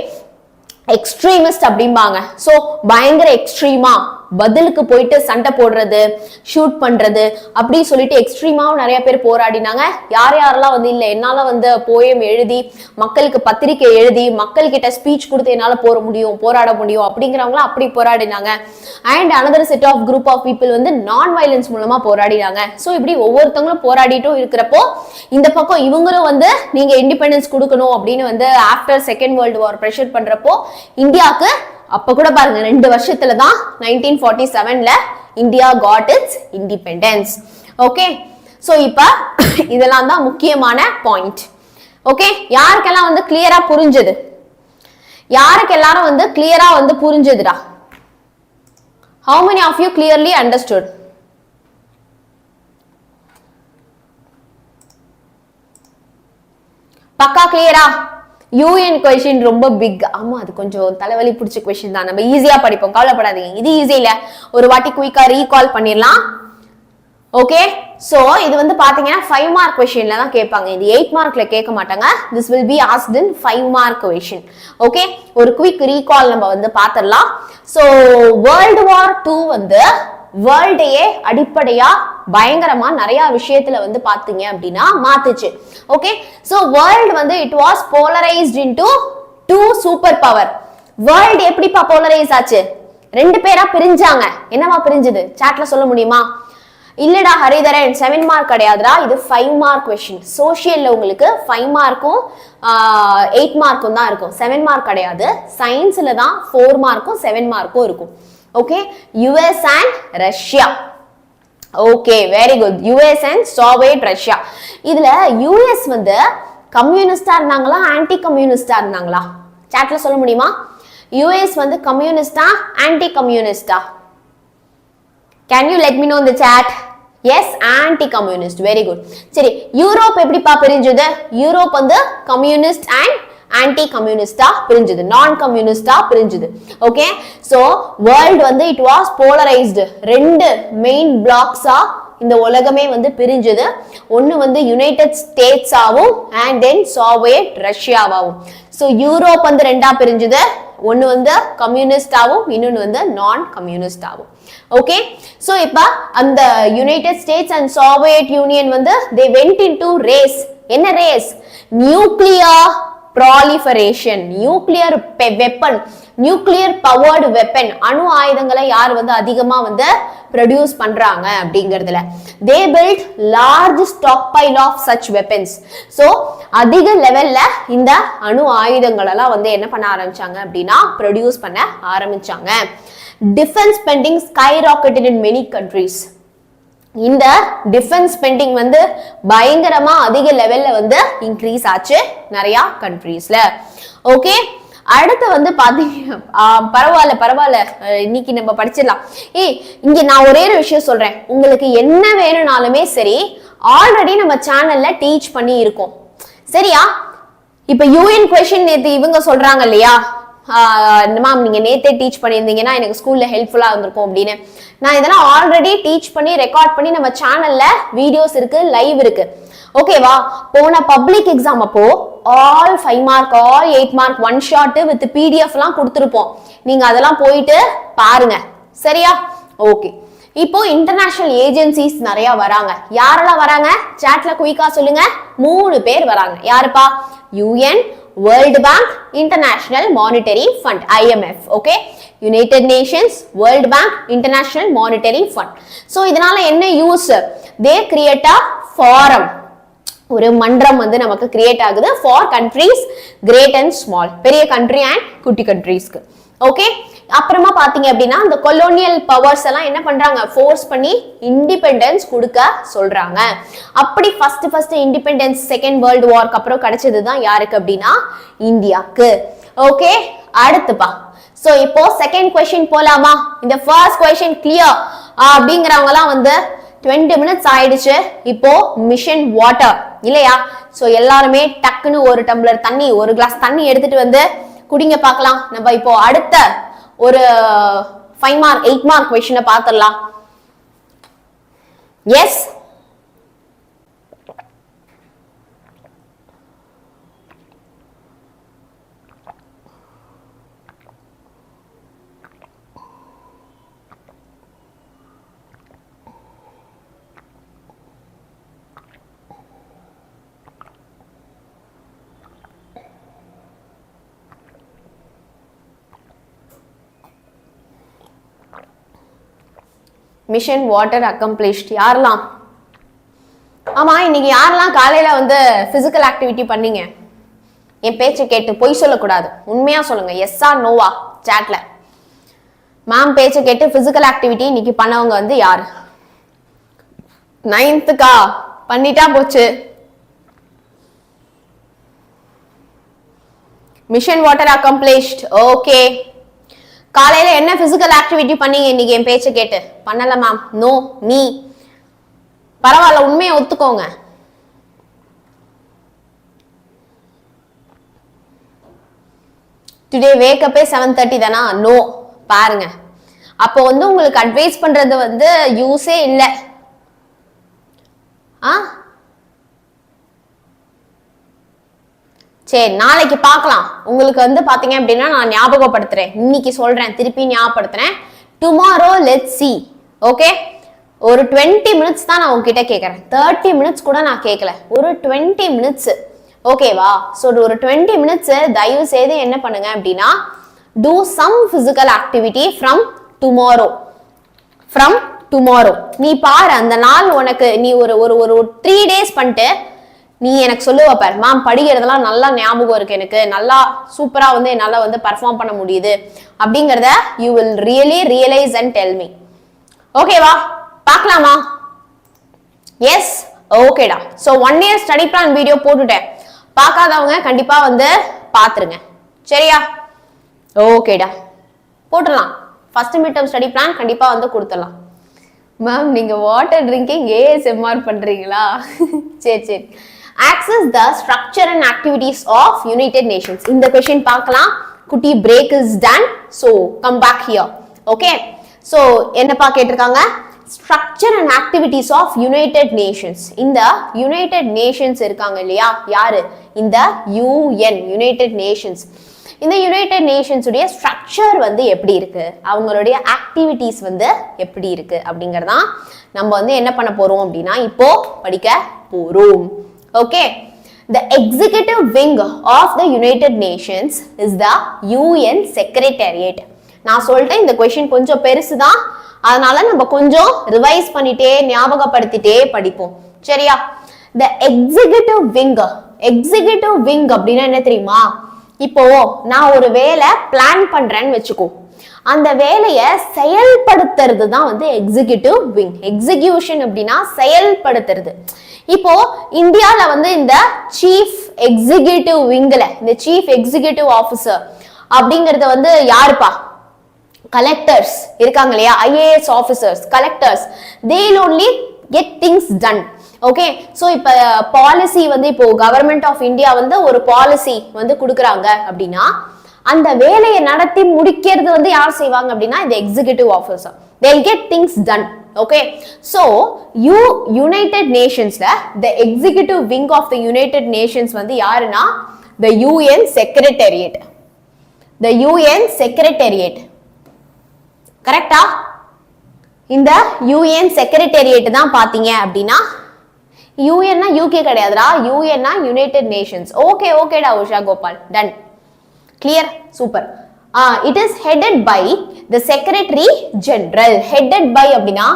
எக்ஸ்ட்ரீமிஸ்ட் அப்படிம்பாங்க. ஸோ பயங்கர எக்ஸ்ட்ரீமா பதிலுக்கு போயிட்டு சண்டை போடுறது, ஷூட் பண்றது அப்படி சொல்லிட்டு எக்ஸ்ட்ரீமாவும் நிறைய பேர் போராடினாங்க. யாரெல்லாம் வந்து இல்ல என்னால வந்து போயம் எழுதி மக்களுக்கு பத்திரிகை எழுதி மக்கள் கிட்ட ஸ்பீச் கொடுத்து என்னால போராட முடியும் அப்படிங்கிறவங்களாம் அப்படி போராடினாங்க. And another set of group of people வந்து நான் வயலன்ஸ் மூலமா போராடினாங்க. ஸோ இப்படி ஒவ்வொருத்தவங்களும் போராடிட்டும் இருக்கிறப்போ இந்த பக்கம் இவங்களும் வந்து நீங்க இண்டிபெண்டன்ஸ் கொடுக்கணும் அப்படின்னு வந்து after second world war pressure பண்றப்போ இந்தியாவுக்கு அப்ப கூட பாருங்க 2 வருஷத்துல தான் 1947ல India got its independence. Okay, so இப்ப இதெல்லாம் தான் முக்கியமான பாயிண்ட். ஓகே, யாருக்கெல்லாம் வந்து கிளியரா புரிஞ்சது? யாருக்கு எல்லாரும் வந்து கிளியரா வந்து புரிஞ்சதுடா? How many of you clearly understood? பக்கா கிளியரா? யூஎன் क्वेश्चन ரொம்ப பிக். ஆமா, அது கொஞ்சம் தலைவலி பிடிச்ச क्वेश्चन தான். நம்ம ஈஸியா படிப்போம், கவலைப்படாதீங்க. இது ஈஸி இல்ல, ஒரு வாட்டி குயிக்கா ரீகால் பண்ணிரலாம். ஓகே, சோ இது வந்து பாத்தீங்கன்னா 5 மார்க் क्वेश्चनல தான் கேட்பாங்க. இது 8 மார்க்ல கேட்க மாட்டாங்க. This will be asked in 5 mark question. Okay, ஒரு குயிக் ரீகால் நம்ம வந்து பாத்திரலாம். சோ வேர்ல்ட் வார் 2 வந்து வேர்ல்டையே அடிப்படையா பயங்கரமா நிறைய விஷயத்துல வந்து பாத்தீங்க அப்படின்னா மாத்துச்சு. ஓகே, சோ வேர்ல்ட் வந்து it was polarized into 2 super power. World எப்படிப்பா போலரைஸ் ஆச்சு? ரெண்டு பேரா பிரிஞ்சாங்க. என்னவா பிரிஞ்சது? சாட்ல சொல்ல முடியுமா? இல்லடா ஹரிதரன், 7 மார்க் கிடையாதுடா, இது 5 மார்க் क्वेश्चन. சோஷியல்ல உங்களுக்கு 5 மார்க்கும் 8 மார்க்கும் தான் இருக்கும், 7 மார்க் கிடையாது. சயின்ஸ்ல தான் 4 மார்க்கும் 7 மார்க்கும் இருக்கும். Okay, US and Russia. Okay, very good. US and Soviet Russia. இதுல யுஎஸ் வந்து கம்யூனிஸ்டா இருந்தாங்களா, ஆன்டி கம்யூனிஸ்டா இருந்தாங்களா? சாட்ல சொல்ல முடியுமா? யுஎஸ் வந்து கம்யூனிஸ்டா, anti கம்யூனிஸ்டா? Can you let me know in the chat? Yes, anti-communist. Very good. சரி, யூரோப் எப்படிப்பா பிரிஞ்சது? யூரோப் வந்து கம்யூனிஸ்ட் அண்ட் ஆன்டி கம்யூனிஸ்டா பிரிஞ்சது, நான் கம்யூனிஸ்டா பிரிஞ்சது. ஓகே, சோ வேர்ல்ட் வந்து இட் வாஸ் போலரைஸ்டு. ரெண்டு மெயின் பிளாக்ஸா இந்த உலகமே வந்து பிரிஞ்சது. ஒன்னு வந்து யுனைடெட் ஸ்டேட்ஸாவும் அண்ட் தென் சோவியட் ரஷ்யாவாவும். சோ யூரோப் வந்து ரெண்டா பிரிஞ்சது. ஒன்னு வந்து கம்யூனிஸ்டாவும், இன்னொன்னு வந்து நான் கம்யூனிஸ்டாவும். ஓகே, சோ இப்ப அந்த United states and Soviet union வந்து they went into race. என்ன race? Nuclear proliferation. Nuclear weapon, nuclear powered weapon, அணு ஆயுதங்களை யார் வந்து அதிகமா வந்து ப்ரொடியூஸ் பண்றாங்க அப்படிங்கிறதுல they built large stockpile of such weapons. so அதிக லெவல்ல இந்த அணு ஆயுதங்கள் எல்லாம் வந்து என்ன பண்ண ஆரம்பிச்சாங்க அப்படின்னா ப்ரொடியூஸ் பண்ண ஆரம்பிச்சாங்க. Defense spending skyrocketed in many countries. இந்த டிஃபென்ஸ் ஸ்பெண்டிங் வந்து பயங்கரமா அதிக லெவல்ல வந்து இன்க்ரீஸ் ஆச்சு நிறைய கண்ட்ரீஸ்ல. ஓகே, அடுத்து வந்து பாத்தீங்க, பரவாயில்ல, இன்னைக்கு நம்ம படிச்சிடலாம். இங்க நான் ஒரே ஒரு விஷயம் சொல்றேன், உங்களுக்கு என்ன வேணும்னாலுமே சரி ஆல்ரெடி நம்ம சேனல்ல டீச் பண்ணி இருக்கோம், சரியா? இப்ப யூஎன் क्वेश्चन நேத்து இவங்க சொல்றாங்க இல்லையா, மேம் நீங்க நேத்தே டீச் பண்ணியிருந்தீங்கன்னா எனக்கு ஸ்கூல்ல ஹெல்ப்ஃபுல்லா இருந்திருக்கும் அப்படின்னு. நான் இதெல்லாம் ஆல்ரெடி டீச் பண்ணி ரெக்கார்ட் பண்ணி நம்ம சேனல்ல வீடியோஸ் இருக்கு, லைவ் இருக்கு. ஓகேவா? போன பப்ளிக் எக்ஸாம் அப்போ all 5 mark all 8 mark one shot with PDF எல்லாம் கொடுத்துருப்போம். நீங்க அதெல்லாம் போயிட்டு பாருங்க, சரியா? ஓகே, இப்போ இன்டர்நேஷனல் ஏஜென்சிஸ் நிறைய வராங்க. யாரெல்லாம் வராங்க? சாட்ல குயிக்கா சொல்லுங்க. 3 பேர் வராங்க. யாருப்பா? UN, World Bank, International monetary Fund IMF. Okay, United Nations, World Bank, International monetary Fund. So இதனால என்ன use? They create a forum, ஒரு மன்றம் வந்து நமக்கு கிரியேட் ஆகுது for countries great and small, பெரிய கண்ட்ரி அண்ட் குட்டி கண்ட்ரீஸ்க்கு. ஓகே, அப்புறமா பாத்தீங்க அப்படின்னா இந்த கொலோனியல் பவர்ஸ் எல்லாம் என்ன பண்றாங்க? ஃபோர்ஸ் பண்ணி இண்டிபெண்டன்ஸ் கொடுக்க சொல்றாங்க. அப்படி ஃபர்ஸ்ட் இண்டிபெண்டன்ஸ் செகண்ட் வேர்ல்டு வார்க்கு அப்புறம் கிடைச்சதுதான் யாருக்கு அப்படின்னா இந்தியாக்கு. ஓகே, அடுத்துப்பா. சோ இப்போ செகண்ட் क्वेश्चन போலாமா? இந்த ஃபர்ஸ்ட் क्वेश्चन கிளியர் அப்படிங்கறவங்க எல்லாம் வந்து 20 மினிட்ஸ் ஆயிடுச்சு. இப்போ மிஷன் வாட்டர் இல்லையா? சோ எல்லாருமே டக்குன்னு ஒரு டம்ளர் தண்ணி, ஒரு கிளாஸ் தண்ணி எடுத்துட்டு வந்து குடிங்க பார்க்கலாம். நம்ம இப்போ அடுத்த ஒரு 5 மார்க் 8 மார்க் क्वेश्चन பாத்துறலாம். Yes, mission water accomplished. யாரெல்லாம்? ஆமா, இன்னைக்கு யாரெல்லாம் காலையில வந்து பிசிக்கல் ஆக்டிவிட்டி பண்ணீங்க? என் பேச்சை கேட்டு பொய் சொல்லக்கூடாது, உண்மையா சொல்லுங்க. எஸ்ஸா நோவா சாட்ல. மேம் பேச்சை கேட்டு பிசிக்கல் ஆக்டிவிட்டி இன்னைக்கு பண்ணவங்க வந்து யாரு? 9th பண்ணிட்டா போச்சு. Mission water accomplished. ஓகே. காலையில என்ன பிசிக்கல் ஆக்டிவிட்டி பண்ணீங்க இன்னைக்கு என் பேச்ச கேட்டு? பண்ணல மேம். நோ. நீ பரவாயில்ல, உண்மையை ஒத்துக்கோங்க. டுடே வேக் அப்பே 7:30 தானா? நோ. பாருங்க, அப்போ வந்து உங்களுக்கு அட்வைஸ் பண்றது வந்து யூஸே இல்லை. சரி, நாளைக்கு பார்க்கலாம். உங்களுக்கு வந்து பாத்தீங்க அப்படின்னா நான் ஞாபகப்படுத்துறேன். இன்னைக்கு சொல்றேன், திருப்பி ஞாபகப்படுத்துறேன். Tomorrow let's see. ஓகே, ஒரு 20 மினிட்ஸ் தான் நான் உங்ககிட்ட கேட்கறேன். 30 மினிட்ஸ் கூட நான் கேட்கல, ஒரு 20 மினிட்ஸ். ஓகேவா? ஸோ ஒரு 20 மினிட்ஸ் தயவு செய்து என்ன பண்ணுங்க அப்படின்னா, do some physical activity from tomorrow. நீ பாரு, அந்த நாள் உனக்கு நீ ஒரு ஒரு 3 டேஸ் பண்ணிட்டு நீ எனக்கு சொல்லுவ பார், மேம் படிக்கிறதெல்லாம் நல்லா ஞாபகம் இருக்கு, எனக்கு நல்லா சூப்பரா வந்து என்னால வந்து பர்ஃபார்ம் பண்ண முடியுது அப்படிங்கறத you will really realise and tell me. ஓகேவா? பார்க்கலாமா? எஸ். ஓகேடா. So 1 year study plan video போட்டுட்டேன். பார்க்காதவங்க கண்டிப்பா வந்து பாத்துருங்க. சரியா? ஓகேடா, போட்டுடலாம். First mid term study plan கண்டிப்பா வந்து கொடுத்துடலாம். மேம் நீங்க வாட்டர் ட்ரிங்கிங் ASMR பண்றீங்களா? சரி சரி. Access the structure and activities of United Nations. இந்த question பார்க்கலாம். குட்டி break is done. So come back here. Okay. So என்னப்பா கேட்டிருக்காங்க? Structure and activities of United Nations. இந்த United Nations இருக்காங்க இல்லையா? யாரு? இந்த UN, United Nations. இந்த யுனைடெட் நேஷன்ஸ் உடைய ஸ்ட்ரக்சர் வந்து எப்படி இருக்கு, அவங்களுடைய ஆக்டிவிட்டிஸ் வந்து எப்படி இருக்கு அப்படிங்கறதான் நம்ம வந்து என்ன பண்ண போறோம் அப்படின்னா இப்போ படிக்க போறோம். Okay. The executive wing of the United Nations is the UN Secretariat. நான் சொல்லிட்டேன், இந்த கொஸ்டின் கொஞ்சம் பெருசுதான், அதனால நம்ம கொஞ்சம் ரிவைஸ் பண்ணிட்டே ஞாபகப்படுத்திட்டே படிப்போம். சரியா? The executive wing அப்படின்னா என்ன தெரியுமா? இப்போ நான் ஒரு வேலை பிளான் பண்றேன்னு வச்சுக்கோ, அந்த வேலையை செயல்படுத்துறது தான் வந்து எக்ஸிகியூட்டிவ் விங். எக்ஸிகியூஷன் அப்படின்னா செயல்படுத்துறது. இப்போ இந்தியால வந்து இந்த சீஃப் எக்ஸிகியூட்டிவ் விங்ல இந்த சீஃப் எக்ஸிகியூட்டிவ் ஆஃபீஸர் அப்படிங்கறது வந்து யாருப்பா? கலெக்டர்ஸ் இருக்காங்க இல்லையா? IAS officers, collectors. they will only get things done. Okay. So இப்ப பாலிசி வந்து இப்போ கவர்மெண்ட் ஆஃப் இந்தியா வந்து ஒரு பாலிசி வந்து கொடுக்குறாங்க அப்படின்னா அந்த வேலையை நடத்தி முடிக்கிறது வந்து யார் செய்வாங்க அப்படின்னா இந்த executive officer. they'll get things done. Okay. So united நேஷன்ஸ்ல the executive wing of the United Nations வந்து யாருன்னா the UN Secretariat. the UN Secretariat. கரெக்டா? இந்த UN Secretariat தான் பாத்தீங்க அப்படின்னா, யூஎன்னா யூகே கிடையாதுடா, யூஎன்னா யுனைடெட் நேஷன்ஸ். ஓகே ஓகேடா Usha Gopal, done. Clear? Super. It is headed by the secretary general. Headed by அப்படின்னா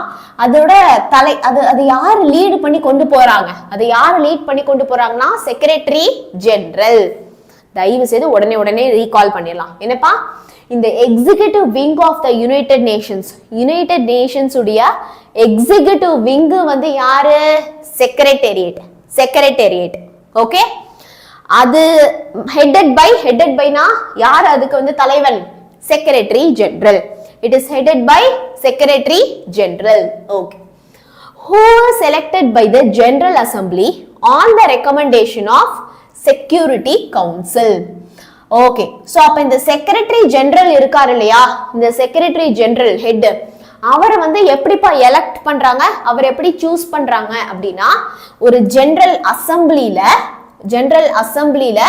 அதோட தலை, அது யார் லீட் பண்ணி கொண்டு போறாங்க, அது யார் லீட் பண்ணி கொண்டு போறாங்கன்னா செக்ரட்டரி ஜெனரல். தயவு செய்து உடனே ரீகால் பண்ணிடலாம். என்னப்பா? இந்த executive wing of the United Nations, United Nations உடைய எக்ஸிகியூட்டிவ் விங் வந்து யாரு? செக்ரட்டேரியட். ஓகே. அது ஹெடட் பைனா யார் அதுக்கு வந்து தலைவன்? Secretary general. It is headed by secretary general. Okay. Who is elected by the General Assembly on the recommendation of Security Council. Okay. So அப்ப இந்த செக்ரட்டரி ஜெனரல் இருக்காரு இல்லையா, இந்த செக்ரட்டரி ஜெனரல் ஹெட், அவரை வந்து எப்படிப்பா எலெக்ட் பண்றாங்க, அவர் எப்படி சூஸ் பண்றாங்க அப்படின்னா ஒரு ஜெனரல் அசம்பிளில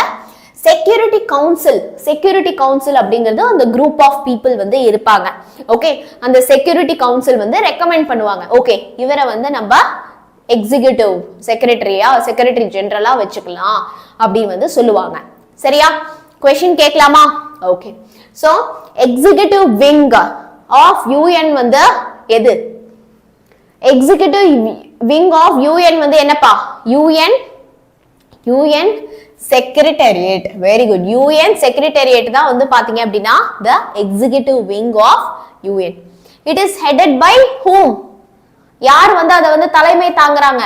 செக்யூரிட்டி கவுன்சில் அப்படிங்கிறது அந்த குரூப் ஆஃப் பீப்புள் வந்து இருப்பாங்க. ஓகே. அந்த செக்யூரிட்டி கவுன்சில் வந்து ரெக்கமெண்ட் பண்ணுவாங்க. ஓகே, இவரை வந்து நம்ம எக்ஸிகியூட்டிவ் செக்ரட்டரி ஜெனரலா வச்சுக்கலாம் அப்படின்னு வந்து சொல்லுவாங்க. சரியா? क्वेश्चन கேட்கலாமா? Okay. So executive wing of UN வந்து எது? எக்ஸிகியூட்டிவ் விங் ஆஃப் UN வந்து என்னப்பா? UN secretariat. Very good. UN secretariat தான் வந்து பாத்தீங்க அப்படின்னா the executive wing of UN. It is headed by whom? யார் வந்து அத வந்து தலைமை தாங்குறாங்க?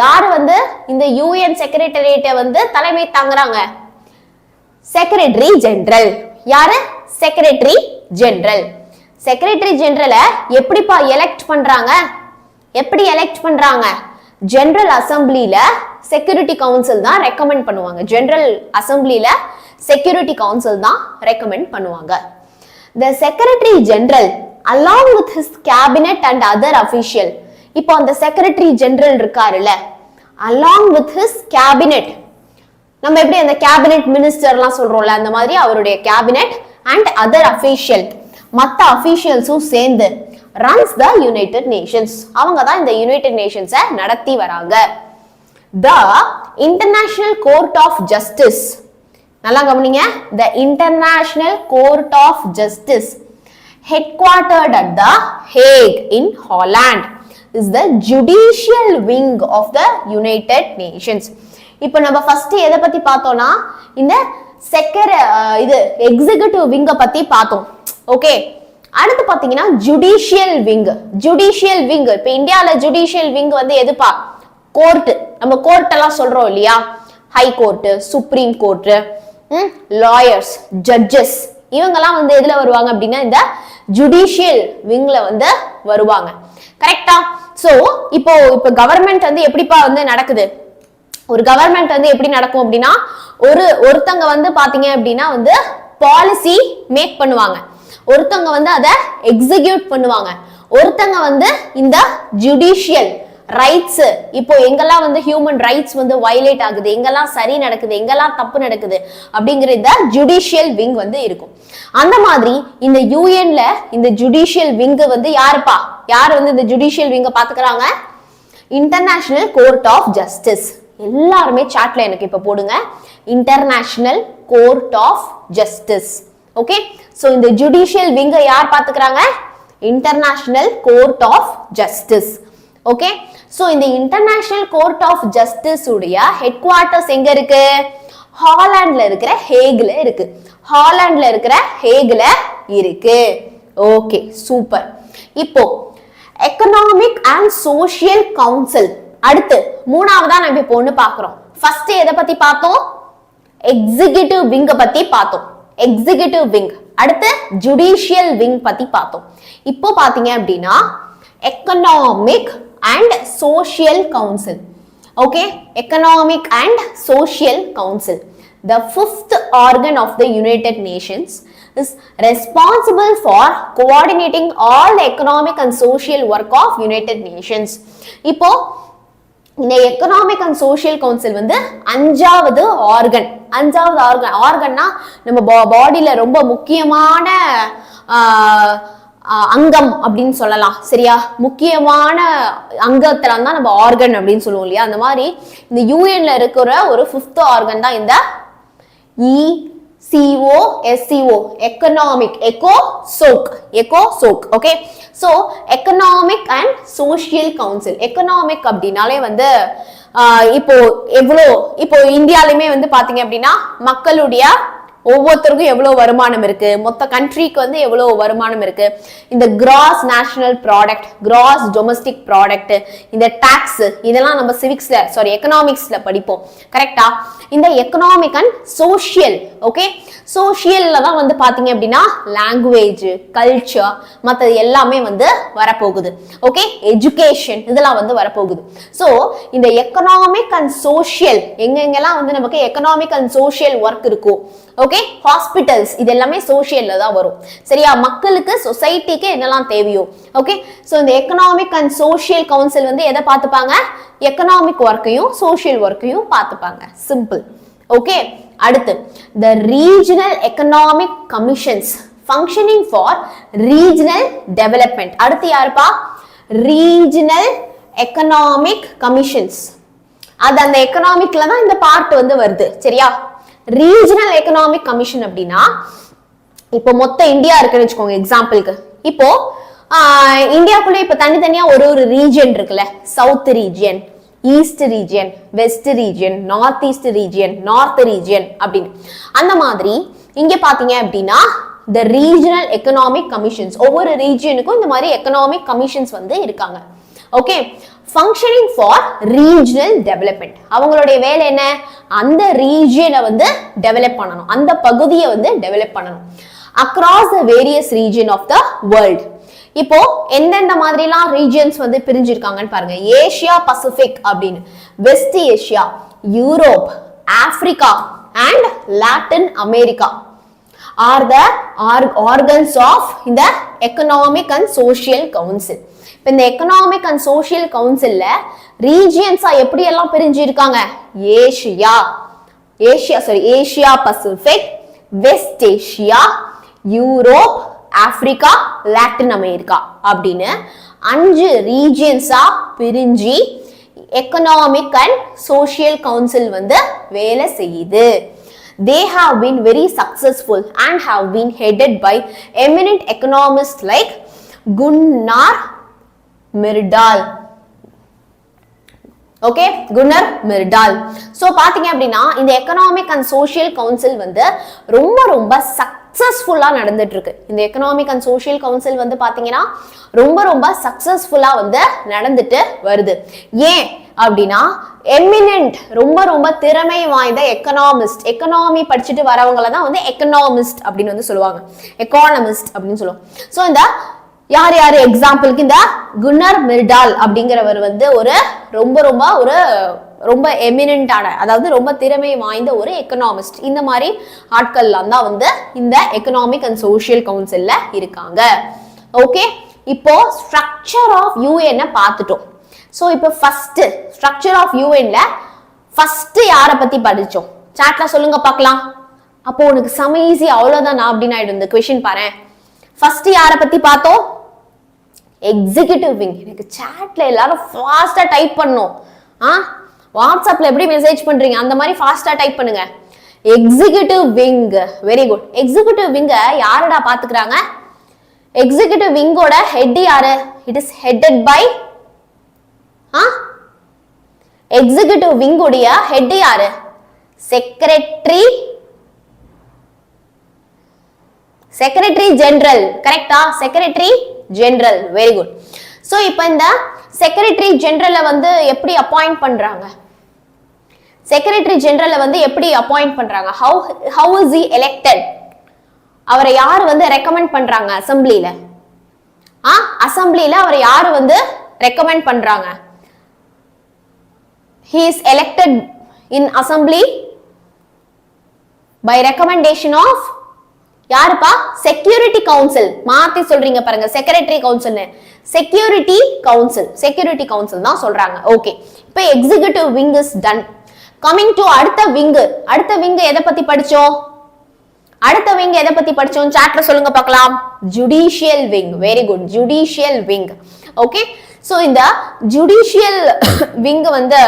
யாரு வந்து இந்த UN செக்ரட்டேரியட்டை வந்து தலைமை தாங்குறாங்க? Secretary general. யாரு? Secretary general. செக்ரட்டரி ஜெனரலை எப்படிப்பா எலெக்ட் பண்றாங்க? எப்படி எலெக்ட் பண்றாங்க? ஜெனரல் அசம்பிளில செக்யூரிட்டி கவுன்சில் தான் ரெக்கமெண்ட் பண்ணுவாங்க. ஜெனரல் அசம்பிளில செக்யூரிட்டி கவுன்சில் தான் ரெக்கமெண்ட் பண்ணுவாங்க. The Secretary General along with his cabinet and other official. இப்போ அந்த செக்ரட்டரி ஜெனரல் இருக்காருல்ல, along with his cabinet, நம்ம எப்படி அந்த கேபினெட் மினிஸ்டர்லாம் சொல்றோம்ல, அந்த மாதிரி அவருடைய கேபினெட் அண்ட் அதர் அஃபீஷியல், மற்ற அஃபீஷியல்ஸும் சேர்ந்து runs the United Nations. அவங்க தான் இந்த யுனைடெட் நேஷன்ஸை நடத்தி வராங்க. The International Court of Justice, நல்லா கவனிங்க, the International Court of Justice headquartered at the Hague in Holland is the judicial wing of the United Nations. இப்போ நம்ம ஃபர்ஸ்ட் எதை பத்தி பார்த்தோம்னா இந்த இது எக்ஸிகியூட்டிவ் விங்க பத்தி பார்த்தோம். ஓகே, அடுத்து பாத்தீங்கன்னா ஜுடிஷியல் விங். ஜுடிஷியல் விங், இப்போ இந்தியால ஜுடிஷியல் விங் வந்து எதுப்பா? கோர்ட். நம்ம கோர்ட் எல்லாம் சொல்றோம் இல்லையா, high court, supreme court, lawyers, judges, இவங்கெல்லாம் வந்து எதுல வருவாங்க அப்படின்னா இந்த ஜுடிஷியல் விங்ல வந்து வருவாங்க. கரெக்டா? சோ இப்போ கவர்மெண்ட் வந்து எப்படிப்பா வந்து நடக்குது? ஒரு கவர்மெண்ட் வந்து எப்படி நடக்கும் அப்படின்னா, ஒருத்தங்க வந்து பாத்தீங்க அப்படின்னா வந்து பாலிசி மேக் பண்ணுவாங்க, ஒருத்தங்க வந்து அதை எக்ஸிக்யூட் பண்ணுவாங்க, ஒருத்தங்க வந்து இந்த ஜுடிஷியல் ரைட்ஸ், இப்போ எங்கெல்லாம் வந்து ஹியூமன் ரைட்ஸ் வந்து வயலேட் ஆகுது, எங்கெல்லாம் சரி நடக்குது, எங்கெல்லாம் தப்பு நடக்குது அப்படிங்கிற இந்த ஜுடிஷியல் விங் வந்து இருக்கும். அந்த மாதிரி இந்த யூஎன்ல இந்த ஜுடிஷியல் விங் வந்து யாருப்பா? யார் வந்து இந்த ஜுடிஷியல் விங்க பாத்துக்கிறாங்க? International court of Justice. எல்லாருமே சாட்ல எனக்கு இப்ப போடுங்க, International court of Justice. Okay, so இந்த ஜுடிஷியல் விங்க யார் பாத்துக்கிறாங்க? International court of Justice. Okay, so இந்த இன்டர்நேஷனல் கோர்ட் ஆஃப் ஜஸ்டிஸ் உடைய ஹெட் குவார்ட்டர்ஸ் எங்க இருக்கு? ஹாலண்ட்ல இருக்கிற ஹேக்ல இருக்கு. ஹாலண்ட்ல இருக்கிற ஹேக்ல இருக்கு. Okay, super. இப்போ எக்கனாமிக் அண்ட் சோஷியல் கவுன்சில். அடுத்து மூணாவதா நம்ம இப்போ ஒண்ணு பாக்குறோம். ஃபர்ஸ்ட் எதை பத்தி பார்த்தோம்? எக்ஸிகியூட்டிவ் விங்க பத்தி பார்த்தோம். Executive wing. அடுத்து ஜுடிஷியல் விங் பத்தி பார்த்தோம். இப்போ பாத்தீங்க அப்படின்னா economic and social council. Okay, economic and social council, the fifth organ of the United Nations, is responsible for coordinating all the economic and social work of United Nations. இப்போ இந்த எக்கனாமிக் அண்ட் சோஷியல் கவுன்சில் வந்து அஞ்சாவது ஆர்கன். ஆர்கன்னா நம்ம பாடியில ரொம்ப முக்கியமான அங்கம் அப்படின்னு சொல்லலாம். சரியா? முக்கியமான அங்கத்துல தான் நம்ம ஆர்கன் அப்படின்னு சொல்லுவோம் இல்லையா, அந்த மாதிரி இந்த யூஎன்ல இருக்கிற ஒரு ஃபிஃப்த் ஆர்கன் தான் இந்த ECOSCO, economic echo-choke. Okay, so economic and social council. Economic அப்படின்னாலே வந்து இப்போ இந்தியாலுமே வந்து பாத்தீங்க அப்படின்னா மக்களுடைய ஒவ்வொருத்தருக்கும் எவ்வளவு வருமானம் இருக்கு, மொத்த கண்ட்ரிக்கு வந்து எவ்வளவு வருமானம் இருக்கு, இந்த cross national product, gross domestic product, இந்த டாக்ஸ், இதெல்லாம் நம்ம எக்கனாமிக்ஸ்ல படிப்போம். கரெக்டா? இந்த எக்கனாமிக் அண்ட் சோஷியல். ஓகே, சோஷியல்ல தான் வந்து பாத்தீங்க அப்படின்னா லாங்குவேஜ், கல்ச்சர், மற்றது எல்லாமே வந்து வரப்போகுது. ஓகே, எஜுகேஷன், இதெல்லாம் வந்து வரப்போகுது. சோ இந்த எக்கனாமிக் அண்ட் சோஷியல் எங்கெங்கெல்லாம் வந்து நமக்கு எக்கனாமிக் அண்ட் சோஷியல் ஒர்க் இருக்கும். ஓகே, ஹாஸ்பிட்டல்ஸ், இது எல்லாமே சோஷியல்ல தான் வரும். சரியா? மக்களுக்கு சொசைட்டிக்கு என்னெல்லாம் தேவையோ. ஓகே, சோ இந்த எக்கனாமிக் அண்ட் சோஷியல் கவுன்சில் வந்து எதை பார்த்துப்பாங்க? எக்கனாமிக் ஒர்க்கையும் சோஷியல் ஒர்க்கையும் பார்த்துப்பாங்க. சிம்பிள். ஓகே, அடுத்து the regional economic commissions functioning for regional development. அடுத்து யாருப்பா? regional economic commissions. அது அந்த எக்கனாமிக்ல தான் இந்த பார்ட் வந்து வருது. சரியா? ரீஜனல் எக்கனாமிக் கமிஷன் அப்படின்னா இப்போ மொத்த இந்தியா இருக்குன்னு வச்சுக்கோங்க எக்ஸாம்பிளுக்கு. இப்போ இந்தியாக்குள்ள இப்ப தனித்தனியா ஒரு ரீஜன் இருக்குல்ல, south region, east region, west region, north east region, north region அப்படின்னு. அந்த மாதிரி இங்க பாத்தீங்க அப்படின்னா the regional economic commissions, ஒவ்வொரு ரீஜியனுக்கும் இந்த மாதிரி எக்கனாமிக் கமிஷன்ஸ் வந்து இருக்காங்க. Okay, functioning for regional development. அவங்களுடைய வேலை என்ன? அந்த ரீஜியனை வந்து டெவலப் பண்ணணும், அந்த பகுதியை வந்து டெவலப் பண்ணணும். Across the various region of the world. இப்போ எந்தெந்த மாதிரிலாம் ரீஜியன்ஸ் வந்து பிரிஞ்சிருக்காங்கன்னு பாருங்க. ஏசியா பசிபிக் அப்படின்னு, west Asia, Europe, Africa and Latin America are the organs of இந்த எக்கனாமிக் அண்ட் சோசியல் கவுன்சில். இப்போ இந்த எக்கனாமிக் அண்ட் சோசியல் கவுன்சில்ல ரீஜியன்ஸா எப்படி எல்லாம் பிரிஞ்சிருக்காங்க? Asia Pacific, west Asia, Europe, Africa, Latin America அப்படின்னு 5 ரீஜியன்ஸா பிரிஞ்சு எக்கனாமிக் அண்ட் சோசியல் கவுன்சில் வந்து வேலை செய்யுது. They have been very successful and have been headed by eminent economists like Gunnar Myrdal. Okay, Gunnar Myrdal. So பாத்தீங்க அப்படின்னா இந்த எக்கனாமிக் அண்ட் சோசியல் கவுன்சில் வந்து ரொம்ப ரொம்ப சக்சஸ்ஃபுல்லா நடந்துட்டு இருக்கு. இந்த எக்கனாமிக் அண்ட் சோசியல் கவுன்சில் வந்து பாத்தீங்கன்னா ரொம்ப ரொம்ப சக்சஸ்ஃபுல்லா வந்து நடந்துட்டு வருது. ஏன் அப்படின்னா எமினன்ட், ரொம்ப ரொம்ப திறமை வாய்ந்த எக்கனாமிஸ்ட், எக்கனாமி படிச்சுட்டு வரவங்கள தான் வந்து எக்கனாமிஸ்ட் அப்படின்னு வந்து சொல்லுவாங்க, எக்கானமிஸ்ட் அப்படின்னு சொல்லுவாங்க. சோ இந்த யார் யாரு எக்ஸாம்பிளுக்கு இந்த குன்னர் மிர்டால் அப்படிங்கிறவர் வந்து ஒரு ரொம்ப எமினன்டான, அதாவது ரொம்ப திறமை வாய்ந்த ஒரு எக்கனாமிஸ்ட். இந்த மாதிரி ஆட்கள்லாம் தான் வந்து இந்த எக்கனாமிக் அண்ட் சோசியல் கவுன்சில்ல இருக்காங்க. ஓகே, இப்போ ஸ்ட்ரக்சர் ஆஃப் யூஎன் பார்த்துட்டோம். ஸோ இப்போ ஃபர்ஸ்ட் ஸ்ட்ரக்சர் ஆஃப் யூஎன்ல ஃபர்ஸ்ட் யாரை பத்தி படிச்சோம்? சாட்ல சொல்லுங்க பார்க்கலாம். அப்போ உனக்கு செம ஈஸி, அவ்வளவுதான் அப்படின்னு ஆயிடும் இந்த கொஸ்டின். பாரு, ஃபர்ஸ்ட் யாரை பத்தி பார்த்தோம்? Executive wing. எனக்கு சாட்ல எல்லாரும் ஃபாஸ்டா டைப் பண்ணணும். வாட்ஸ்அப்ல எப்படி மெசேஜ் பண்றீங்க அந்த மாதிரி ஃபாஸ்டா டைப் பண்ணுங்க. Executive wing, very good. Executive விங்க யாருடா பாத்துக்கிறாங்க? எக்ஸிகியூட்டிவ் விங்கோட ஹெட் யாரு? It is headed by executive wing உடைய ஹெட் யாரு? Secretary general. கரெக்டா? Secretary general, very good. So இப்போ இந்த செக்ரட்டரி ஜெனரலை வந்து எப்படி அப்பாயிண்ட் பண்றாங்க? செக்ரட்டரி ஜெனரலை வந்து எப்படி அப்பாயிண்ட் பண்றாங்க? how is he elected? அவரை யார் வந்து ரெக்கமெண்ட் பண்றாங்க அசெம்பிளில? அசெம்பிளில அவரை யார் வந்து ரெக்கமெண்ட் பண்றாங்க? he is elected in assembly by recommendation of யாருப்பா? Security council. மாத்தி சொல்றீங்க பாருங்க, செக்ரட்டரி கவுன்சில், செக்யூரிட்டி கவுன்சில் தான் சொல்றாங்க. ஓகே, இப்போ executive wing is done. Coming to அடுத்த விங் எதை பத்தி படிச்சோம்? சாட்ல சொல்லுங்க பார்க்கலாம். Judicial wing, very good, judicial wing. Okay, so இந்த ஜுடிஷியல் விங் வந்து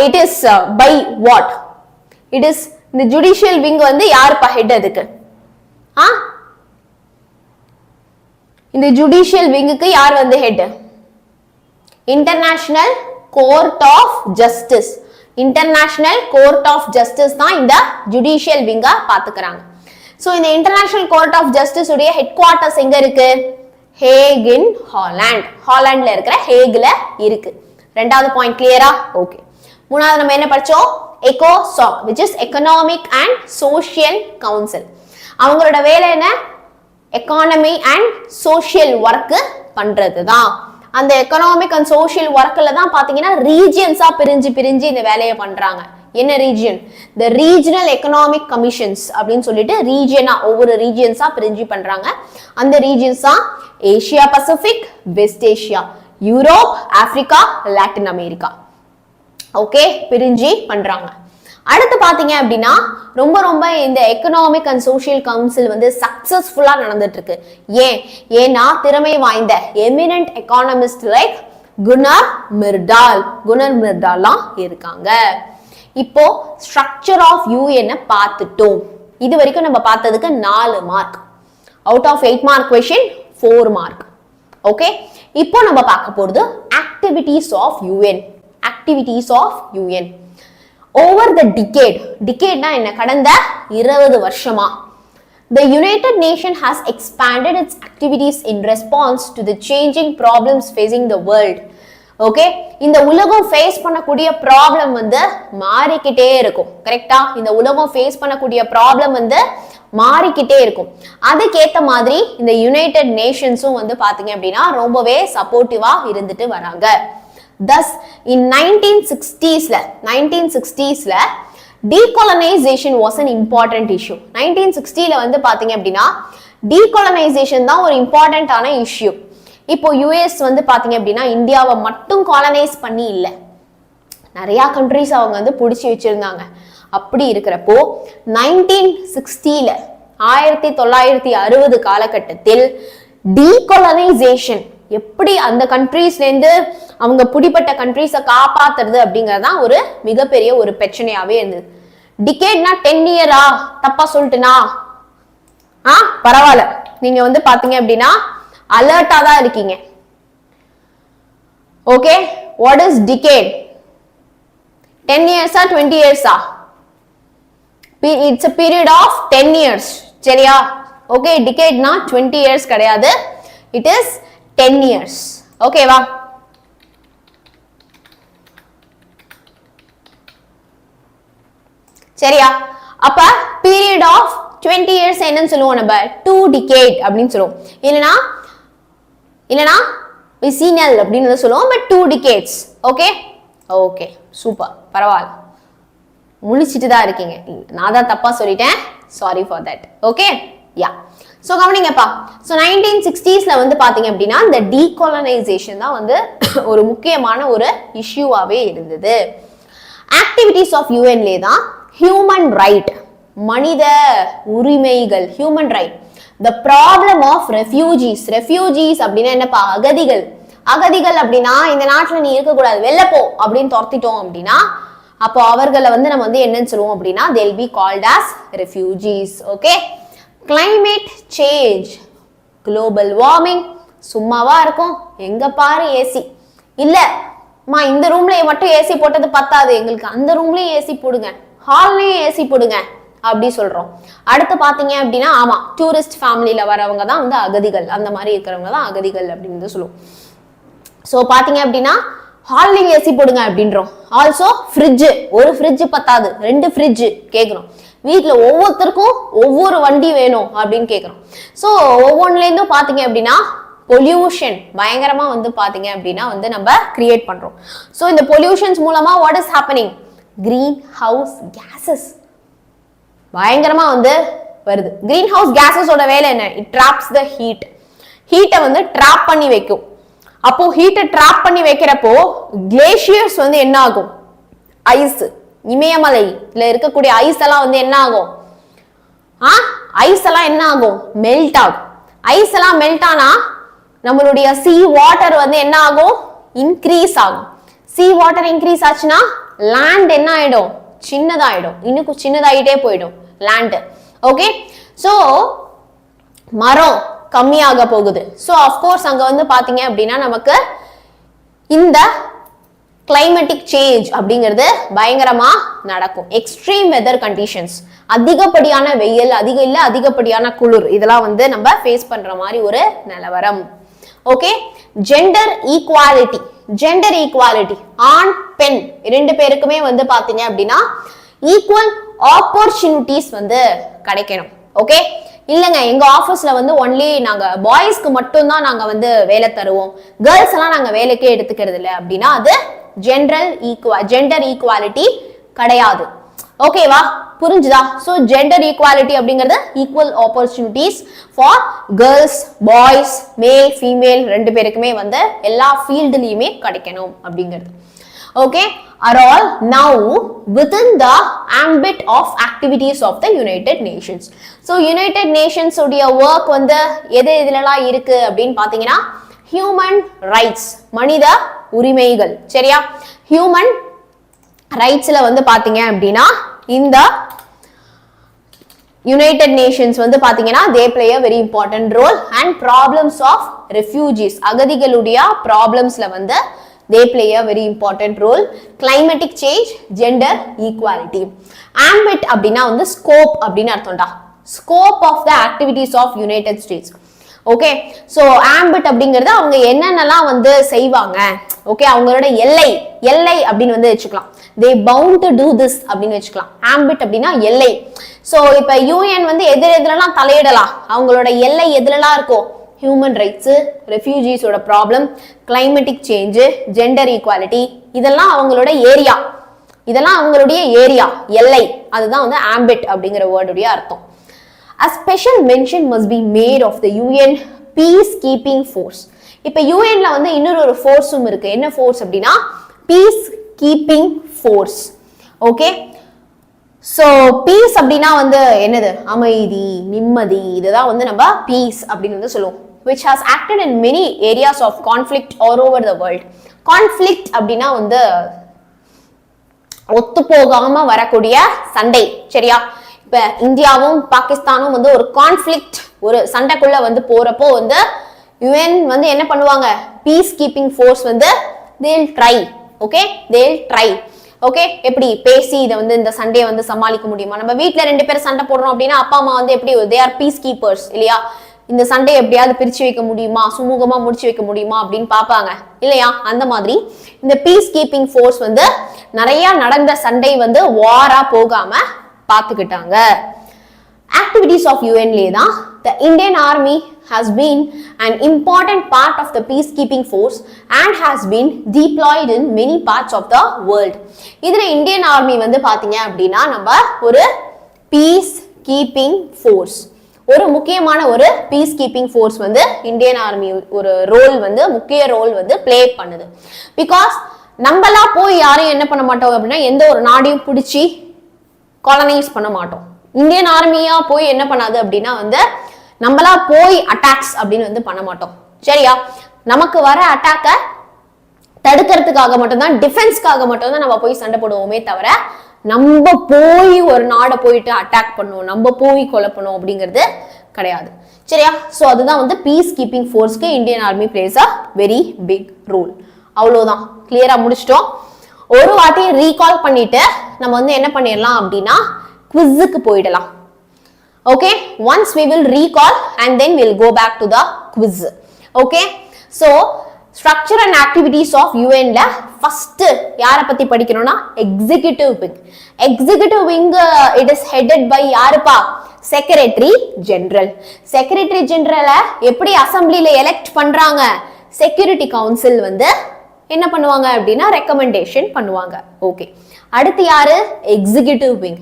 it is by what? It is இந்த ஜுடிஷியல் விங் வந்து யாருப்பா ஹெட்? அதுக்கு இந்த ஜுடிஷியல் விங்குக்கு யார் வந்து head? International court of Justice. International court of Justice தான் இந்த ஜுடிஷியல் விங்கா பாத்துக்கிறாங்க. சோ இந்த இன்டர்நேஷனல் கோர்ட் ஆஃப் ஜஸ்டிஸ் உடைய ஹெட் குவார்ட்டர்ஸ் எங்க இருக்கு? ஹேக் இன் ஹாலண்ட்ல இருக்கிற ஹேக்ல இருக்கு. ரெண்டாவது பாயிண்ட் கிளியரா? ஓகே. மூணாவது நம்ம என்ன படிச்சோம்? ECOSOC, which is Economic and Social Council. அவங்களோட வேலை என்ன? எக்கானமி அண்ட் சோசியல் ஒர்க் பண்றதுதான். அந்த எக்கனாமிக் அண்ட் சோசியல் ஒர்க்ல தான் பாத்தீங்கன்னா ரீஜியன்ஸா பிரிஞ்சு இந்த வேலையை பண்றாங்க. என்ன region? The regional economic commissions அப்படின்னு சொல்லிட்டு ரீஜியனா ஒவ்வொரு ரீஜியன்ஸா பிரிஞ்சு பண்றாங்க. அந்த ரீஜியன்ஸா Asia Pacific, west Asia, Europe, Africa, Latin America. Okay, பிரிஞ்சு பண்றாங்க. அடுத்து பாத்தீங்க அப்படின்னா ரொம்ப இந்த எக்கனாமிக் அண்ட் சோசியல் கவுன்சில் வந்து சக்சஸ்ஃபுல்லா நடந்துட்டு இருக்கு. ஏன்னா திறமை வாய்ந்த எமினன்ட் எக்கானமிஸ்ட் லைக் குன்னர் மிர்டால்லாம் இருக்காங்க. இப்போ ஸ்ட்ரக்சர் ஆஃப் யூஎன் பார்த்துட்டோம். இது வரைக்கும் நம்ம பார்த்ததுக்கு 4 mark. Out of 8 mark question 4 mark. Okay, இப்போ நம்ம பார்க்க போறது activities of UN. Over the டிகேட்னா என்ன? கடந்த 20 வருஷமா The United Nations has expanded its activities in response to the changing problems facing the world. Okay, இந்த உலகம் ஃபேஸ் பண்ணக்கூடிய ப்ராப்ளம் வந்து மாறிக்கிட்டே இருக்கும். கரெக்டா? இந்த உலகம் ஃபேஸ் பண்ணக்கூடிய ப்ராப்ளம் வந்து மாறிக்கிட்டே இருக்கும். அதுக்கேற்ற மாதிரி இந்த யுனைடெட் நேஷன்ஸும் வந்து பாத்தீங்க அப்படின்னா ரொம்பவே சப்போர்ட்டிவா இருந்துட்டு வராங்க. Thus in 1960s decolonization was an important issue. 1960 வந்து பாத்தீங்க அப்படின்னா decolonization தான் ஒரு இம்பார்ட்டன்டான இஷ்யூ. இப்போ யுஎஸ் வந்து பாத்தீங்க அப்படின்னா இந்தியாவை மட்டும் காலனைஸ் பண்ணி இல்லை, நிறைய கண்ட்ரிஸ் அவங்க வந்து பிடிச்சி வச்சிருந்தாங்க. அப்படி இருக்கிறப்போ 1960 காலகட்டத்தில் டீகொலனைசேஷன் எப்படி அந்த கண்ட்ரீஸ்ல இருந்து அவங்க பிடிப்பட்ட கண்ட்ரீஸை காப்பாத்துறது அப்படிங்கறதான் ஒரு மிகப்பெரிய ஒரு பிரச்சனையாவே இருந்தது. டிகேட்னா 10 இயரா தப்பா சொல்லிட்டுனா பரவாயில்ல, நீங்க வந்து பாத்தீங்க அப்படின்னா அலர்ட்டா தான் இருக்கீங்க. Okay, what is decade? 10 இயர்ஸா 20 இயர்ஸா? It's a period of 10 years. சரியா? ஓகே, டிகேட்னா 20 இயர்ஸ் கிடையாது, இட் இஸ் 10 இயர்ஸ். ஓகேவா? சரியா? அப்ப பீரியட் ஆஃப் 20 இயர்ஸ் என்னன்னு சொல்லுவோம் நம்ம? 2 டிகேட் அப்படின்னு சொல்லுவோம். இல்லனா விசினல் அப்படின்னு சொல்லுவோம். But 2 decades. Okay okay, super, பரவாயில்ல, முழிச்சிட்டு தான் இருக்கீங்க. நான் தான் தப்பா சொல்லிட்டேன், sorry for that. Okay, yeah. So கவனிங்கப்பா, ஸோ 1960s வந்து பாத்தீங்க அப்படின்னா இந்த டீகாலனைசேஷன் தான் வந்து ஒரு முக்கியமான ஒரு இஷ்யூவாவே இருந்தது. ஆக்டிவிட்டிஸ் ஆஃப் யூஎன்லே தான் ஹியூமன் ரைட், மனித உரிமைகள், human right. The problem of refugees. Refugees அப்படின்னா என்னப்பா? அகதிகள். அகதிகள் அப்படின்னா இந்த நாட்டுல நீ இருக்கக்கூடாது, வெளில போ அப்படின்னு துரத்திட்டோம் அப்படின்னா அப்போ அவர்களை வந்து நம்ம வந்து என்னன்னு சொல்லுவோம் அப்படின்னா they'll be called as refugees. Okay, climate change, global warming. சும்மாவா இருக்கும், எங்க பாரு ஏசி. இல்ல மா, இந்த ரூம்ல மட்டும் ஏசி போட்டது பத்தாது, எங்களுக்கு அந்த ரூம்லயும் ஏசி போடுங்க, ஹால்லயும் ஏசி போடுங்க அப்படி சொல்றோம். அடுத்து பாத்தீங்க அப்படின்னா ஆமா, டூரிஸ்ட் ஃபேமிலியில வரவங்க தான் வந்து அகதிகள், அந்த மாதிரி இருக்கிறவங்க தான் அகதிகள் அப்படின்னு சொல்லுவோம். சோ பாத்தீங்க அப்படின்னா ஹால்லையும் ஏசி போடுங்க அப்படின்றோம். ஆல்சோ ஃப்ரிட்ஜ், ஒரு ஃப்ரிட்ஜ் பத்தாது, 2 ஃப்ரிட்ஜ் கேட்குறோம். வீட்டுல ஒவ்வொருத்தருக்கும் ஒவ்வொரு வண்டி வேணும் அப்படின்னு கேட்குறோம். ஸோ ஒவ்வொன்றுல இருந்தும் பாத்தீங்க அப்படின்னா பொல்யூஷன் பயங்கரமா வந்து பாத்தீங்க அப்படின்னா வந்து நம்ம கிரியேட் பண்றோம். ஸோ இந்த பொல்யூஷன்ஸ் மூலமா what is happening? Green house cases பயங்கரமா வந்து வருது. கிரீன் ஹவுஸ் கேசஸோட வேலை என்ன? It drops the heat. ஹீட்டை வந்து ட்ராப் பண்ணி வைக்கும். அப்போ ஹீட்டை ட்ராப் பண்ணி வைக்கிறப்போ கிளேஷியர்ஸ் வந்து என்ன ஆகும்? ஐஸ், இமயமலையில இருக்கக்கூடிய ஐஸ் எல்லாம் வந்து என்ன ஆகும்? ஐஸ் எல்லாம் என்ன ஆகும்? மெல்ட் ஆகும். ஐஸ் எல்லாம் மெல்ட் ஆனா நம்மளுடைய சீ வாட்டர் வந்து என்ன ஆகும்? இன்க்ரீஸ் ஆகும். சீ வாட்டர் இன்க்ரீஸ் ஆச்சுன்னா லேண்ட் என்ன ஆயிடும்? சின்னதாயிடும், இன்னும் சின்னதாயிட்டே போயிடும் லேண்ட். ஓகே, சோ மரம் கம்மியாக போகுது. ஸோ அஃப்கோர்ஸ் அங்க வந்து பாத்தீங்க அப்படின்னா நமக்கு இந்த கிளைமேட்டிக் சேஞ்ச் அப்படிங்கிறது பயங்கரமா நடக்கும். எக்ஸ்ட்ரீம் வெதர் கண்டிஷன்ஸ், அதிகப்படியான வெயில், அதிகப்படியான குளிர், இதெல்லாம் வந்து நம்ம ஃபேஸ் பண்ற மாதிரி ஒரு நிலவரம். Okay, gender equality. Gender equality, ஆண் பெண் 2 பேருக்குமே வந்து பாத்தீங்க அப்படின்னா ஈக்குவல் ஆப்பர்ச்சுனிட்டிஸ் வந்து கிடைக்கணும். ஓகே, இல்லங்க எங்க ஆபீஸ்ல வந்து ஒன்லி நாங்க பாய்ஸ்க்கு மட்டும் தான் நாங்க வந்து வேலை தருவோம், கேர்ள்ஸ் எல்லாம் நாங்க வேலைக்கே எடுத்துக்கிறது இல்லை அப்படின்னா அது ஜெண்டர் ஈக்குவாலிட்டி கிடையாது. ஓகேவா, புரிஞ்சுதா? சோ ஜெண்டர் ஈக்குவாலிட்டி அப்படிங்கிறது equal opportunities for girls, boys, மேல், ஃபீமேல் 2 பேருக்குமே வந்து எல்லா ஃபீல்டுலயுமே கிடைக்கணும் அப்படிங்கிறது. Okay, are all now within the ambit of activities of the United Nations. So United Nations உடைய work வந்து எதுலலாம் இருக்கு அப்படின்னு பாத்தீங்கன்னா human rights, மனித உரிமைகள். சரியா? human rightsல வந்து பாத்தீங்க அப்படின்னா இந்த United Nations வந்து பாத்தீங்கன்னா they play a very important role, and problems of refugees, அகதிகளுடைய problemsல வந்து they play a very important role. Climatic change, gender equality. Ambit அப்படின்னா வந்து scope அப்படின்னு அர்த்தம்டா. scope of the activities of United States. Okay, so ambit அப்படிங்கிறது அவங்க என்னென்னலாம் வந்து செய்வாங்க, ஓகே, அவங்களோட எல்லை எல்லை அப்படின்னு வந்து வச்சுக்கலாம். they bound to do this அப்படின்னு வச்சுக்கலாம். ஆம்பிட் அப்படின்னா எல்லை. சோ இப்ப யூஎன் வந்து எதிரெல்லாம் தலையிடலாம், அவங்களோட எல்லை எதுலலாம் இருக்கும், ஹியூமன் ரைட்ஸ், ரெஃப்யூஜிஸோட problem, climatic change, gender equality, இதெல்லாம் அவங்களோட ஏரியா, இதெல்லாம் அவங்களுடைய ஏரியா எல்லை. அதுதான் வந்து ஆம்பிட் அப்படிங்கிற வேர்டுடைய அர்த்தம். A special mention must be made of the UN peacekeeping force. இப்ப யூஎன்ல வந்து இன்னொரு ஃபோர்ஸும் இருக்கு. என்ன ஃபோர்ஸ் அப்படின்னா peace keeping force. Okay, so peace அப்படின்னா வந்து என்னது, அமைதி, நிம்மதி, இதுதான் வந்து நம்ம பீஸ் அப்படின்னு வந்து சொல்லுவோம். which has acted in many areas of conflict all over the world. conflict அப்படின்னா வந்து ஒத்து போகாம வரக்கூடிய சண்டை, சரியா? இப்ப இந்தியாவும் பாகிஸ்தானும் வந்து ஒரு கான்ஃபிளிக்ட், ஒரு சண்டைக்குள்ள வந்து போறப்போ வந்து யுஎன் வந்து என்ன பண்ணுவாங்க, பீஸ் கீப்பிங் ஃபோர்ஸ் வந்து they'll try, okay, they'll try, okay, எப்படி பேசி இதை வந்து இந்த சண்டையை வந்து சமாளிக்க முடியுமா? நம்ம வீட்டுல 2 பேர் சண்டை போடுறோம் அப்படின்னா அப்பா அம்மா வந்து எப்படி, they are பீஸ் கீப்பர்ஸ் இல்லையா? இந்த சண்டையை எப்படியாவது பிரிச்சு வைக்க முடியுமா, சுமூகமா முடிச்சு வைக்க முடியுமா அப்படின்னு பாப்பாங்க இல்லையா? அந்த மாதிரி இந்த பீஸ் கீப்பிங் ஃபோர்ஸ் வந்து நிறைய நடந்த சண்டை வந்து வாரா போகாம பாத்துக்கிட்டாங்க. Activities of UN தான் the Indian Army has been an important part of the peacekeeping force and has been deployed in many parts of the world. இதுல இந்தியன் ஆர்மி வந்து பாத்தீங்க அப்படின்னா நம்ம ஒரு பீஸ் கீப்பிங் ஃபோர்ஸ், ஒரு முக்கியமான ஒரு பீஸ் கீப்பிங் ஃபோர்ஸ் வந்து இந்தியன் ஆர்மி ஒரு ரோல் வந்து முக்கிய ரோல் வந்து பிளே பண்ணுது. பிகாஸ் நம்மளா போய் யாரையும் என்ன பண்ண மாட்டோம் அப்படின்னா எந்த ஒரு நாடையும் பிடிச்சி காலனைஸ் பண்ண மாட்டோம். இந்தியன் ஆர்மியா போய் என்ன பண்ணாது அப்படின்னா வந்து நம்மளா போய் அட்டாக்ஸ் அப்படின்னு வந்து பண்ண மாட்டோம், சரியா? நமக்கு வர அட்டாக்க தடுக்கிறதுக்காக மட்டும்தான், டிஃபென்ஸ்க்காக மட்டும்தான் நம்ம போய் சண்டை போடுவோமே தவிர நம்ம போய் ஒரு நாடை போயிட்டு அட்டாக் பண்ணுவோம், நம்ம போய் கொலை பண்ணுவோம் அப்படிங்கிறது கிடையாது, சரியா? ஸோ அதுதான் வந்து பீஸ் கீப்பிங் ஃபோர்ஸ்க்கு Indian army plays a very big role. அவ்வளோதான், கிளியரா முடிச்சிட்டோம். ஒரு வாட்டி ரீகால் பண்ணிட்டு நம்ம வந்து என்ன பண்ணிடலாம் அப்படின்னா குவிஸுக்கு போயிடலாம். Okay, once we will recall and then we'll go back to the quiz. Okay, so structure and activities of UN ல first யாரை பத்தி படிக்கணும்னா executive wing. executive wing it is headed by யாருப்பா, secretary general. secretary general எப்படி அசெம்பிளில எலெக்ட் பண்றாங்க, security council வந்து என்ன பண்ணுவாங்க அப்படின்னா ரெக்கமெண்டேஷன் பண்ணுவாங்க. ஓகே, அடுத்து யாரு, executive wing,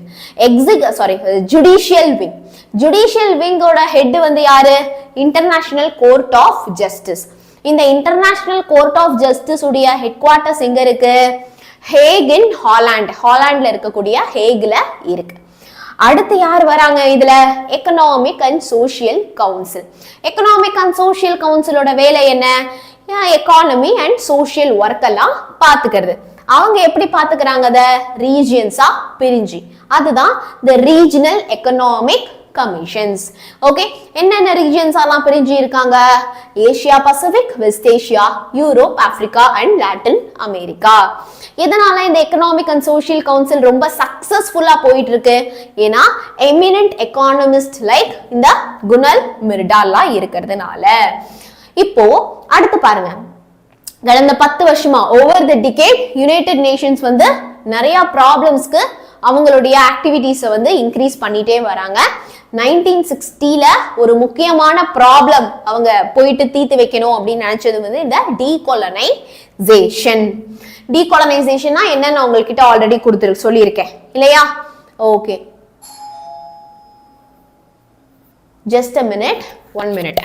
judicial wing. Judicial விங்கோட ஹெட் வந்து யாரு, இன்டர்நேஷனல் கோர்ட் ஆஃப் ஜஸ்டிஸ். இந்த இன்டர்நேஷனல் கோர்ட் ஆஃப் ஜஸ்டிஸ் உடைய ஹெட் குவார்ட்டர்ஸ் எங்க இருக்கு, ஹேக் இன் ஹாலாண்ட், ஹாலாண்ட்ல இருக்கக்கூடிய ஹேக்ல இருக்கு. அடுத்து யார் வராங்க இதுல, economic and social council. Economic and social கவுன்சிலோட வேலை என்ன, எக்கானமி அண்ட் சோசியல் ஒர்க் எல்லாம் பாத்துக்கிறது. அவங்க எப்படி பாத்துக்கிறாங்க, அத ரீஜியன்ஸா பிரிஞ்சு, அதுதான் தி ரீஜனல் எக்கனாமிக் கமிஷன்ஸ். ஓகே, என்னென்ன ரீஜியன்ஸ் எல்லாம் பிரிஞ்சு இருக்காங்க, Asia Pacific, west Asia, Europe, Africa and Latin America. இதனால இந்த எக்கனாமிக் அண்ட் சோசியல் கவுன்சில் ரொம்ப சக்சஸ்ஃபுல்லா போயிட்டு இருக்கு. ஏன்னா எமினன்ட் எக்கானமிஸ்ட் லைக் இந்த குணல் மிர்டாலா இருக்கிறதுனால. இப்போ அடுத்து பாருங்க, கடந்த 10 வருஷமா over the decade United Nations வந்து நிறைய ப்ராப்ளம்ஸ்க்கு அவங்களுடைய ஆக்டிவிட்டிஸை வந்து இன்க்ரீஸ் பண்ணிட்டே வராங்க. 1960ல ஒரு முக்கியமான ப்ராப்ளம் அவங்க போயிட்டு தீர்த்து வைக்கணும் அப்படின்னு நினைச்சது வந்து இந்த டீகாலனைசேஷன். டீகாலனைசேஷன்னா என்னன்னு உங்ககிட்ட ஆல்ரெடி சொல்லியிருக்கேன் இல்லையா? Okay, just a minute, 1 minute.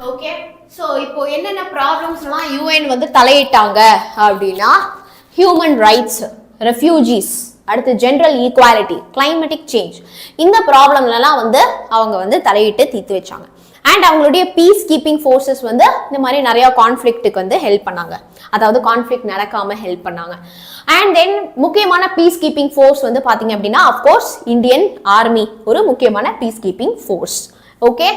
Okay, so இப்போ என்னென்ன ப்ராப்ளம்ஸ்லாம் யூஎன் வந்து தலையிட்டாங்க அப்படின்னா ஹியூமன் ரைட்ஸ், ரெஃப்யூஜிஸ், அடுத்து ஜென்ரல் ஈக்குவாலிட்டி, கிளைமேட்டிக் சேஞ்ச், இந்த ப்ராப்ளம்லாம் வந்து அவங்க வந்து தலையிட்டு தீர்த்து வச்சாங்க. அண்ட் அவங்களுடைய பீஸ் கீப்பிங் ஃபோர்ஸஸ் வந்து இந்த மாதிரி நிறைய கான்ஃப்ளிக்ட்டுக்கு வந்து ஹெல்ப் பண்ணாங்க, அதாவது கான்ஃப்ளிக்ட் நடக்காம ஹெல்ப் பண்ணாங்க. அண்ட் தென் முக்கியமான பீஸ் கீப்பிங் ஃபோர்ஸ் வந்து பாத்தீங்க அப்படின்னா அஃப்கோர்ஸ் இந்தியன் ஆர்மி ஒரு முக்கியமான piece keeping force. Okay,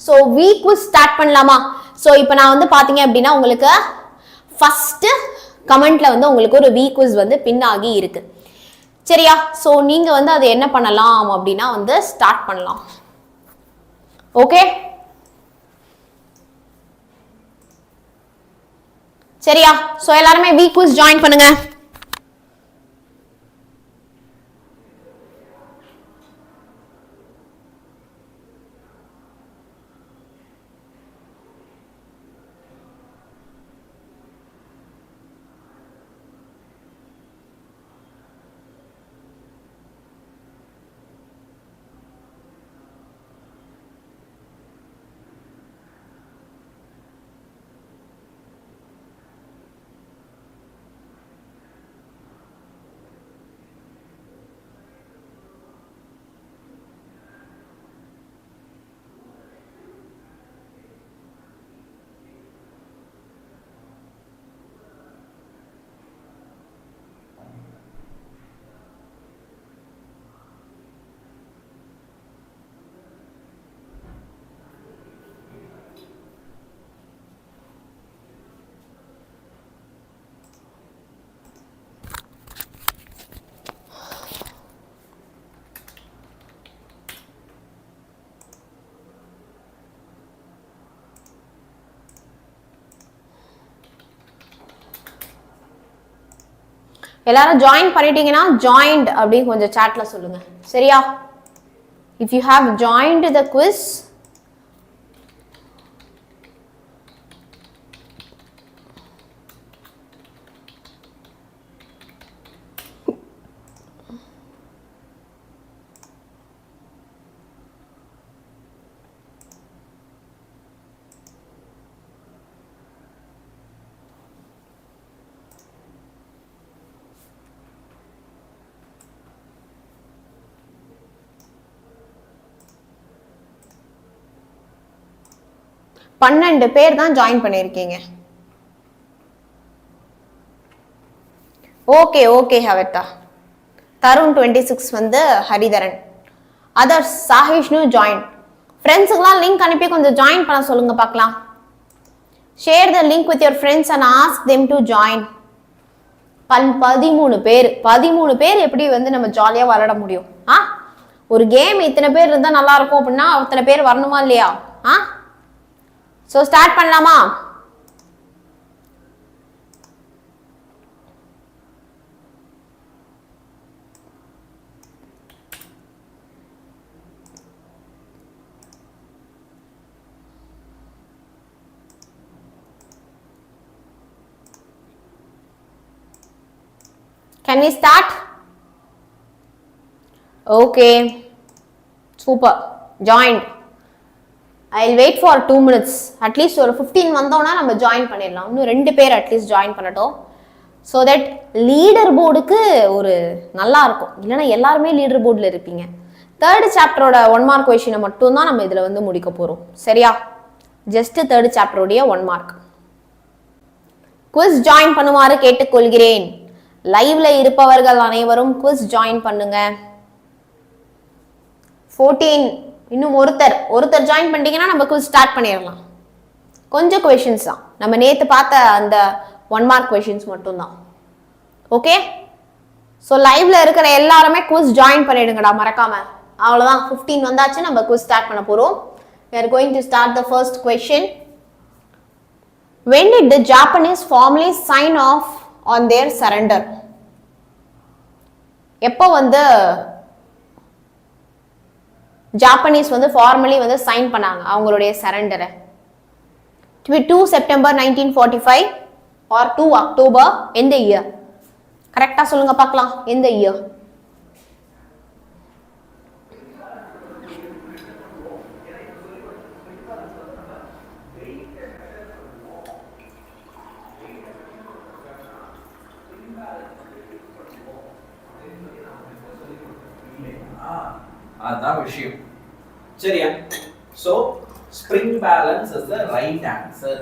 so week start பண்ணலாமா? ஸோ இப்போ நான் வந்து பாத்தீங்க அப்படின்னா உங்களுக்கு ஃபர்ஸ்ட் கமெண்ட்ல வந்து உங்களுக்கு ஒரு வீக் வந்து பின்னாகி இருக்கு, சரியா? ஸோ நீங்க வந்து அதை என்ன பண்ணலாம் அப்படின்னா வந்து ஸ்டார்ட் பண்ணலாம். ஓகே, சரியா? ஸோ எல்லாருமே வீக் ஜாயின் பண்ணுங்க. எல்லாரும் ஜாயின் பண்ணிட்டீங்கன்னா ஜாயின்ட் அப்படின்னு கொஞ்சம் சாட்ல சொல்லுங்க, சரியா? If you have joint the quiz பன்னெண்டு பேர் தான் ஜாயின் பண்ணிருக்கீங்க. ஓகே ஓகே ஹவர்தா, தருண் 26 வந்து ஹரிதரன், அதர்ஸ் சாஹிஷ்னு ஜாயின். ஃப்ரெண்ட்ஸுக்கெல்லாம் லிங்க் அனுப்பி கொஞ்சம் ஜாயின் பண்ண சொல்லுங்க பார்க்கலாம். Share the link with your friends and ask them to join. 13 பேர், 13 பேர் எப்படி வந்து நம்ம ஜாலியா விளையாட முடியும்? ஒரு கேம் இத்தனை பேர் இருந்தா நல்லா இருக்கும் அப்படின்னா அத்தனை பேர் வரணுமா இல்லையா? So start பண்ணலாமா? Can we start? Okay. Super. Joined. I'll wait for 2 minutes. At least ஒரு 15 வந்தோம்னா நம்ம ஜாயின் பண்ணிடலாம். இன்னும் 2 பேர் அட்லீஸ்ட் ஜாயின் பண்ணட்டும். So that லீடர் போர்டுக்கு ஒரு நல்லா இருக்கும். இல்லைன்னா எல்லாருமே லீடர் போர்டில் இருப்பீங்க. 3rd சாப்டரோட 1 மார்க் கொஸ்டினை மட்டும் தான் நம்ம இதில் வந்து முடிக்க போகிறோம், சரியா? ஜஸ்ட் 3rd சாப்டரோடைய 1 மார்க். குவிஸ் ஜாயின் பண்ணுமாறு கேட்டுக்கொள்கிறேன். லைவ்ல இருப்பவர்கள் அனைவரும் குவிஸ் ஜாயின் பண்ணுங்க. 14 இன்னும் ஒருத்தர் ஜாயின் பண்ணிட்டீங்கன்னா நம்ம குவிஸ் ஸ்டார்ட் பண்ணிடலாம். கொஞ்சம் கொஷின்ஸ் தான், நம்ம நேற்று பார்த்த அந்த 1 மார்க் கொஷின்ஸ் மட்டும் தான். ஓகே, ஸோ லைவ்ல இருக்கிற எல்லாருமே குவிஸ் ஜாயின் பண்ணிடுங்கடா மறக்காம. அவ்வளோதான், 15 வந்தாச்சு, நம்ம குவிஸ் ஸ்டார்ட் பண்ண போறோம். We are going to start the first question. When did the Japanese formally sign off on their surrender? எப்போ வந்து ஜாப்பனீஸ் வந்து ஃபார்மலி வந்து சைன் பண்ணாங்க அவங்களுடைய சரண்டரை? 2 செப்டம்பர் 1945 or 2 அக்டோபர்? எந்த இயர்? கரெக்டா சொல்லுங்க பார்க்கலாம், எந்த இயர்? விஷயம். சரியா? So spring balance is the right answer.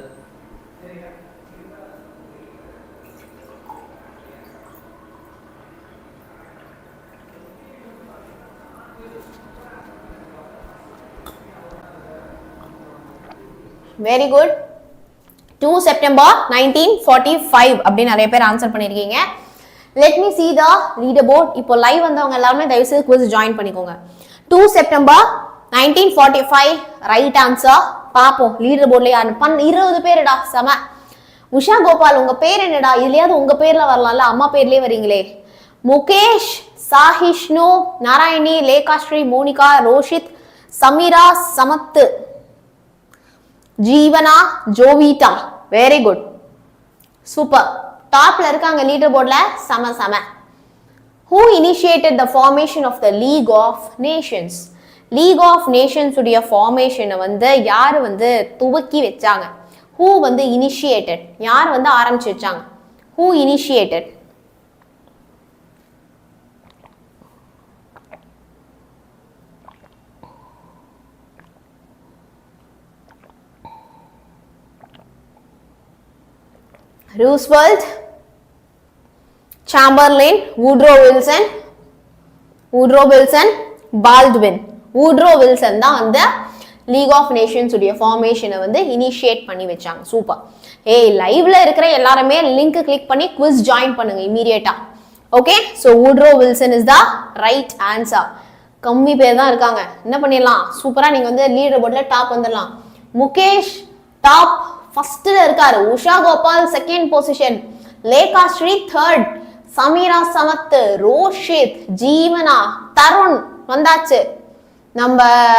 Very good. 2 September 1945 அப்படின்னு நிறைய பேர் ஆன்சர் பண்ணிருக்கீங்க. Let me see the leaderboard. இப்போ லைவ் வந்தவங்க எல்லாரும் தயவு செய்து குவிஸ் ஜாயின் பண்ணிக்கோங்க. 2 September 1945 ரைட் ஆன்சர். பாப்போம் லீடர் போர்ட்ல யாரு 20 பேருடா சம. உஷா கோபால் உங்க பேர் என்னடா? இதுலயாவது உங்க பேர்ல வரலாம்ல, அம்மா பேர்லயே வரீங்களே. முகேஷ், சாஹிஷ்ணு, நாராயணி, லேகாஸ்ரீ, மோனிகா, ரோஷித், சமீரா, சமத்து, ஜீவனா, ஜோவிதா. Very good, super. டாப்ல இருக்காங்க லீடர் போர்ட்ல, சம சம. Who initiated the formation of the League of Nations? League of Nations உடைய formation வந்து யார் வந்து துவக்கி வச்சாங்க? Who வந்து initiated? யார் வந்து ஆரம்பிச்சு வச்சாங்க? Who initiated? Roosevelt, Chamberlain, Woodrow Wilson, Baldwin. Woodrow Wilson தான் அந்த லீக் ஆஃப் நேஷன்ஸ் உடைய ஃபார்மேஷனை வந்து இனிஷியேட் பண்ணி வச்சாங்க. சூப்பர். ஏய் லைவ்ல இருக்கிற எல்லாருமே லிங்க் கிளிக் பண்ணி குவிஸ் ஜாயின் பண்ணுங்க இமீடியட்டா. Okay, so Woodrow Wilson is the right answer. கம்மி பேர் தான் இருக்காங்க, என்ன பண்ணிடலாம், சூப்பரா நீங்க வந்து லீடர் போர்ட்ல டாப் வந்துடலாம். முகேஷ் டாப் ஃபர்ஸ்ட்ல இருக்காரு, Usha Gopal second position, Lekhasri third, Sameera Samad, Roshith, Jeevana, Tharun வந்தாச்சு, நம்ம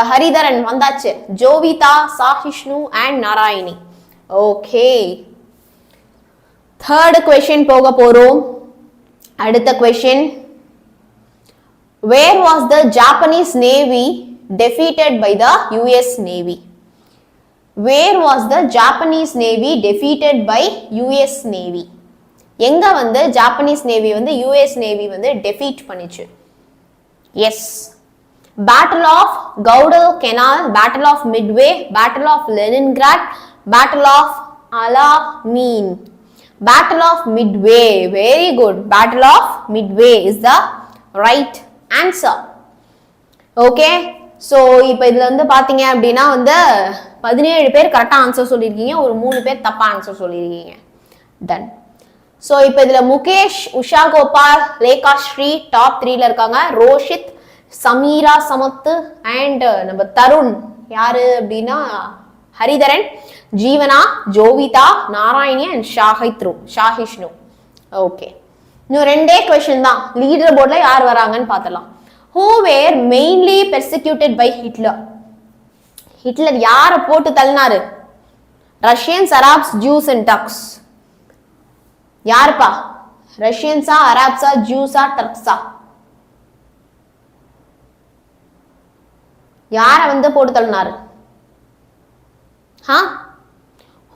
ஹரிதரன் வந்தாச்சு, Jovitha, Sahishnu and Narayani. Okay, third question போக போறோம். அடுத்த question, where was the Japanese navy defeated by the US navy? Where was the Japanese navy defeated by US navy? எங்க வந்து ஜாப்பனீஸ் நேவி வந்து யுஎஸ் நேவி வந்து டெஃபீட் பண்ணிச்சு? Yes, battle of Guadalcanal, battle of Midway, battle of Leningrad, battle of Alamein. Battle of Midway. Very good, battle of Midway is the right answer. Okay, so இப்போ இதுல வந்து பாத்தீங்க அப்படின்னா வந்து 17 பேர் கரெக்டா ஆன்சர் சொல்லியிருக்கீங்க, ஒரு 3 பேர் தப்பா ஆன்சர் சொல்லியிருக்கீங்க. டன். ஸோ இப்போ இதுல முகேஷ், உஷா கோபால், லேகாஸ்ரீ டாப் 3ல இருக்காங்க. ரோஷித், சமீரா சமத்து அண்ட் நம்ம தருண் யாரு அப்படின்னா ஹரிதரன், ஜீவனா, ஜோவிதா, நாராயணி அண்ட் ஷாஹிஷ்ணு. ஓகே, இன்னும் 2 क्वेश्चन தான். லீடர் போர்ட்ல யார் வராங்கன்னு பார்த்தலாம். Who were mainly persecuted by Hitler? Hitler யாரை போட்டு தள்ளினாரு? Russians, Arabs, Jews and Turks. யாருப்பா? ரஷ்யன்ஸா, அரப்ஸா, ஜூஸா, டர்க்ஸா? யாரை வந்து போட்டு தள்ளினாரு?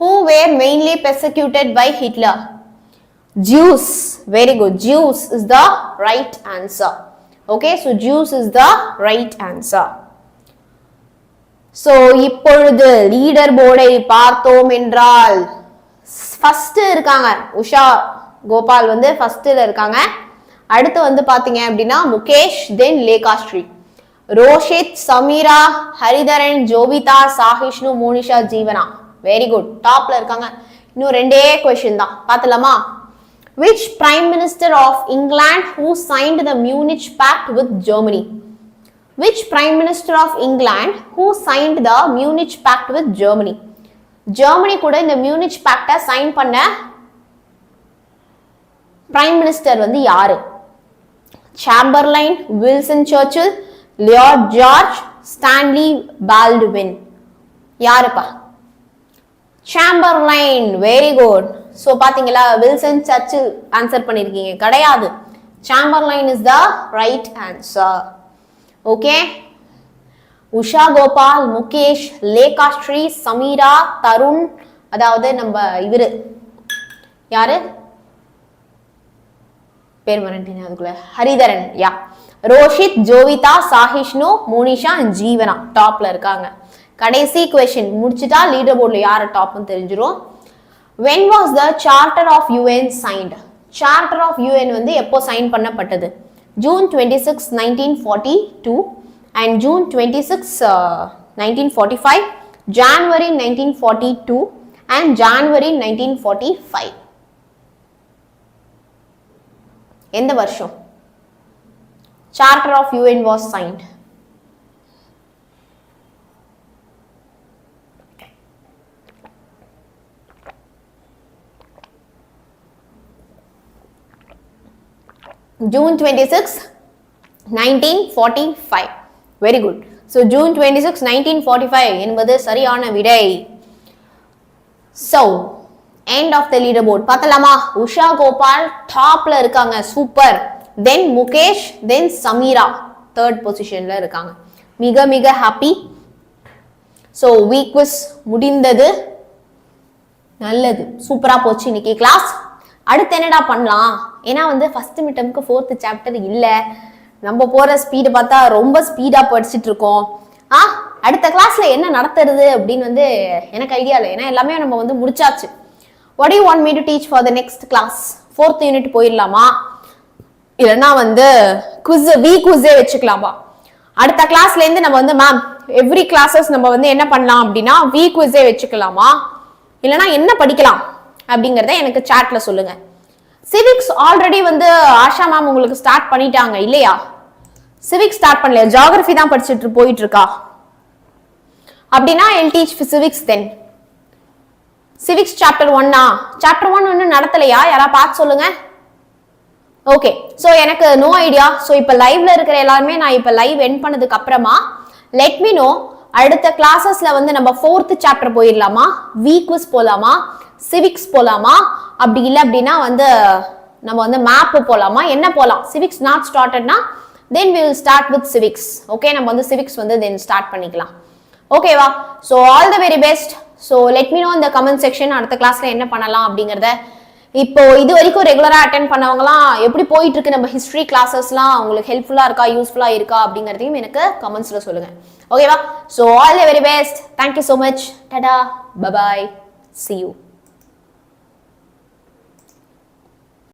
Who were mainly persecuted by Hitler? Jews. Very good, Jews is the right answer. Okay, so Jews is the right answer. So இப்பொழுது லீடர் போர்டை பார்த்தோம் என்றால் ஃபர்ஸ்ட் இருக்காங்க உஷா கோபால் வந்து ஃபர்ஸ்ட்ல இருக்காங்க. அடுத்து வந்து பாத்தீங்க அப்படின்னா முகேஷ், தென் லேகாஸ்ரீ, ரோஷித், சமீரா, ஹரிதரன், ஜோவிதா, சாஹிஷ்ணு, மோனிஷா, ஜீவனா. வெரி குட், டாப்ல இருக்காங்க. இன்னும் 2 क्वेश्चन தான், பார்த்தலாமா? Which Prime Minister of England who signed the Munich Pact with Germany? Which Prime Minister of England who signed the Munich Pact with Germany? Germany கூட இந்த Munich Pact சைன் பண்ண பிரைம் மினிஸ்டர் வந்து யாரு? Chamberlain, Wilson Churchill, Lloyd George, Stanley Baldwin. யாருப்பா? சாம்பர்லைன். Very good. சோ பாத்தீங்களா, வில்சன் சர்ச்சில் ஆன்சர் பண்ணிருக்கீங்க, கிடையாது. Chamberlain is the right answer. Okay, Usha Gopal, Mukesh, Lekhasri, Sameera, Tharun, அதாவது நம்ம இவரு யாரு பேர் மறந்துட்டீங்க அதுக்குள்ள, ஹரிதரன். யா, ரோஷித், ஜோவிதா, சாஹிஷ்ணு, மோனிஷா அண்ட் ஜீவனா டாப்ல இருக்காங்க. கடைசி கொஸ்டின் முடிச்சுட்டா லீடர் போர்ட்ல யார் டாப்னு தெரிஞ்சிரும். when was the charter of UN signed? charter of UN வந்து எப்போ சைன் பண்ணப்பட்டது? June 26 1942 and June 26 1945, January 1942 and January 1945. எந்த வருஷம் charter of UN was signed? June 26 1945. Very good. So June 26 1945 என்பது சரியான விடை. So end of the leaderboard பார்த்தலாமா? Usha Gopal டாப்ல இருக்காங்க, super. then Mukesh, then Sameera third பொசிஷன்ல இருக்காங்க. மிக மிக ஹாப்பி. so week quiz முடிந்தது, நல்லது, சூப்பரா போச்சு இன்னைக்கு கிளாஸ். அடுத்து என்னடா பண்ணலாம்? ஏன்னா வந்து ஃபர்ஸ்ட் மிட்டம்க்கு 4th சாப்டர் இல்ல, நம்ம போற ஸ்பீடு பார்த்தா ரொம்ப ஸ்பீடா படிச்சுட்டு இருக்கோம். அடுத்த கிளாஸ்ல என்ன நடத்துறது அப்படின்னு வந்து எனக்கு ஐடியா இல்லை, ஏன்னா எல்லாமே நம்ம வந்து முடிச்சாச்சு. what do you want me to teach for the next class? 4th unit போயிடலாமா, இல்லைன்னா வந்து குவிஸ் வீக் குவிஸே வச்சுக்கலாமா? அடுத்த கிளாஸ்ல இருந்து நம்ம வந்து மேம் எவ்ரி கிளாஸஸ் நம்ம வந்து என்ன பண்ணலாம் அப்படின்னா வீக் குவிஸே வச்சுக்கலாமா, இல்லைன்னா என்ன படிக்கலாம் அப்படிங்கறத எனக்கு சாட்ல சொல்லுங்க. சிவிக்ஸ் ஆல்ரெடி வந்து ஆஷா மேம் உங்களுக்கு ஸ்டார்ட் பண்ணிட்டாங்க இல்லையா? சிவிக்ஸ் ஸ்டார்ட் பண்ணலையா? ஜியோகிராஃபி தான் படிச்சுட்டு போயிட்டு இருக்கா அப்படின்னா I'll teach civics then. Civics chapter 1 chapter 1 ஒன்னும் நடத்தலையா? யாரா பார்த்து சொல்லுங்க. ஓகே, ஸோ எனக்கு நோ ஐடியா. ஸோ இப்போ லைவ்ல இருக்கிற எல்லாருமே நான் இப்போ லைவ் எண்ட் பண்ணதுக்கு அப்புறமா லெட் மீ நோ. அடுத்த கிளாஸஸ்ல வந்து நம்ம 4th சாப்டர் போயிடலாமா, வீக் குவிஸ் போலாமா, சிவிக்ஸ் போலாமா, அப்படி இல்லை அப்படின்னா வந்து நம்ம வந்து மேப் போலாமா, என்ன போலாம்? சிவிக்ஸ் நாட் ஸ்டார்டட்னா then we will start with civics. Okay, நம்ம வந்து சிவிக்ஸ் வந்து தென் ஸ்டார்ட் பண்ணிக்கலாம். ஓகேவா? So all the very best. So let me know இந்த கமெண்ட் செக்ஷன் அடுத்த கிளாஸ்ல என்ன பண்ணலாம் அப்படிங்கிறத. இப்போ இது வரைக்கும் ரெகுலரா அட்டென்ட் பண்ணவங்களாம் எப்படி போயிட்டு இருக்கு நம்ம ஹிஸ்டரி கிளாஸஸ்லாம், உங்களுக்கு ஹெல்ப்ஃபுல்லா இருக்கா, யூஸ்ஃபுல்லா இருக்கா அப்படிங்கிறதையும் எனக்கு கமெண்ட்ஸ்ல சொல்லுங்க. ஓகேவா? So all the very best. Thank you so much. டடா, பபாய், see you.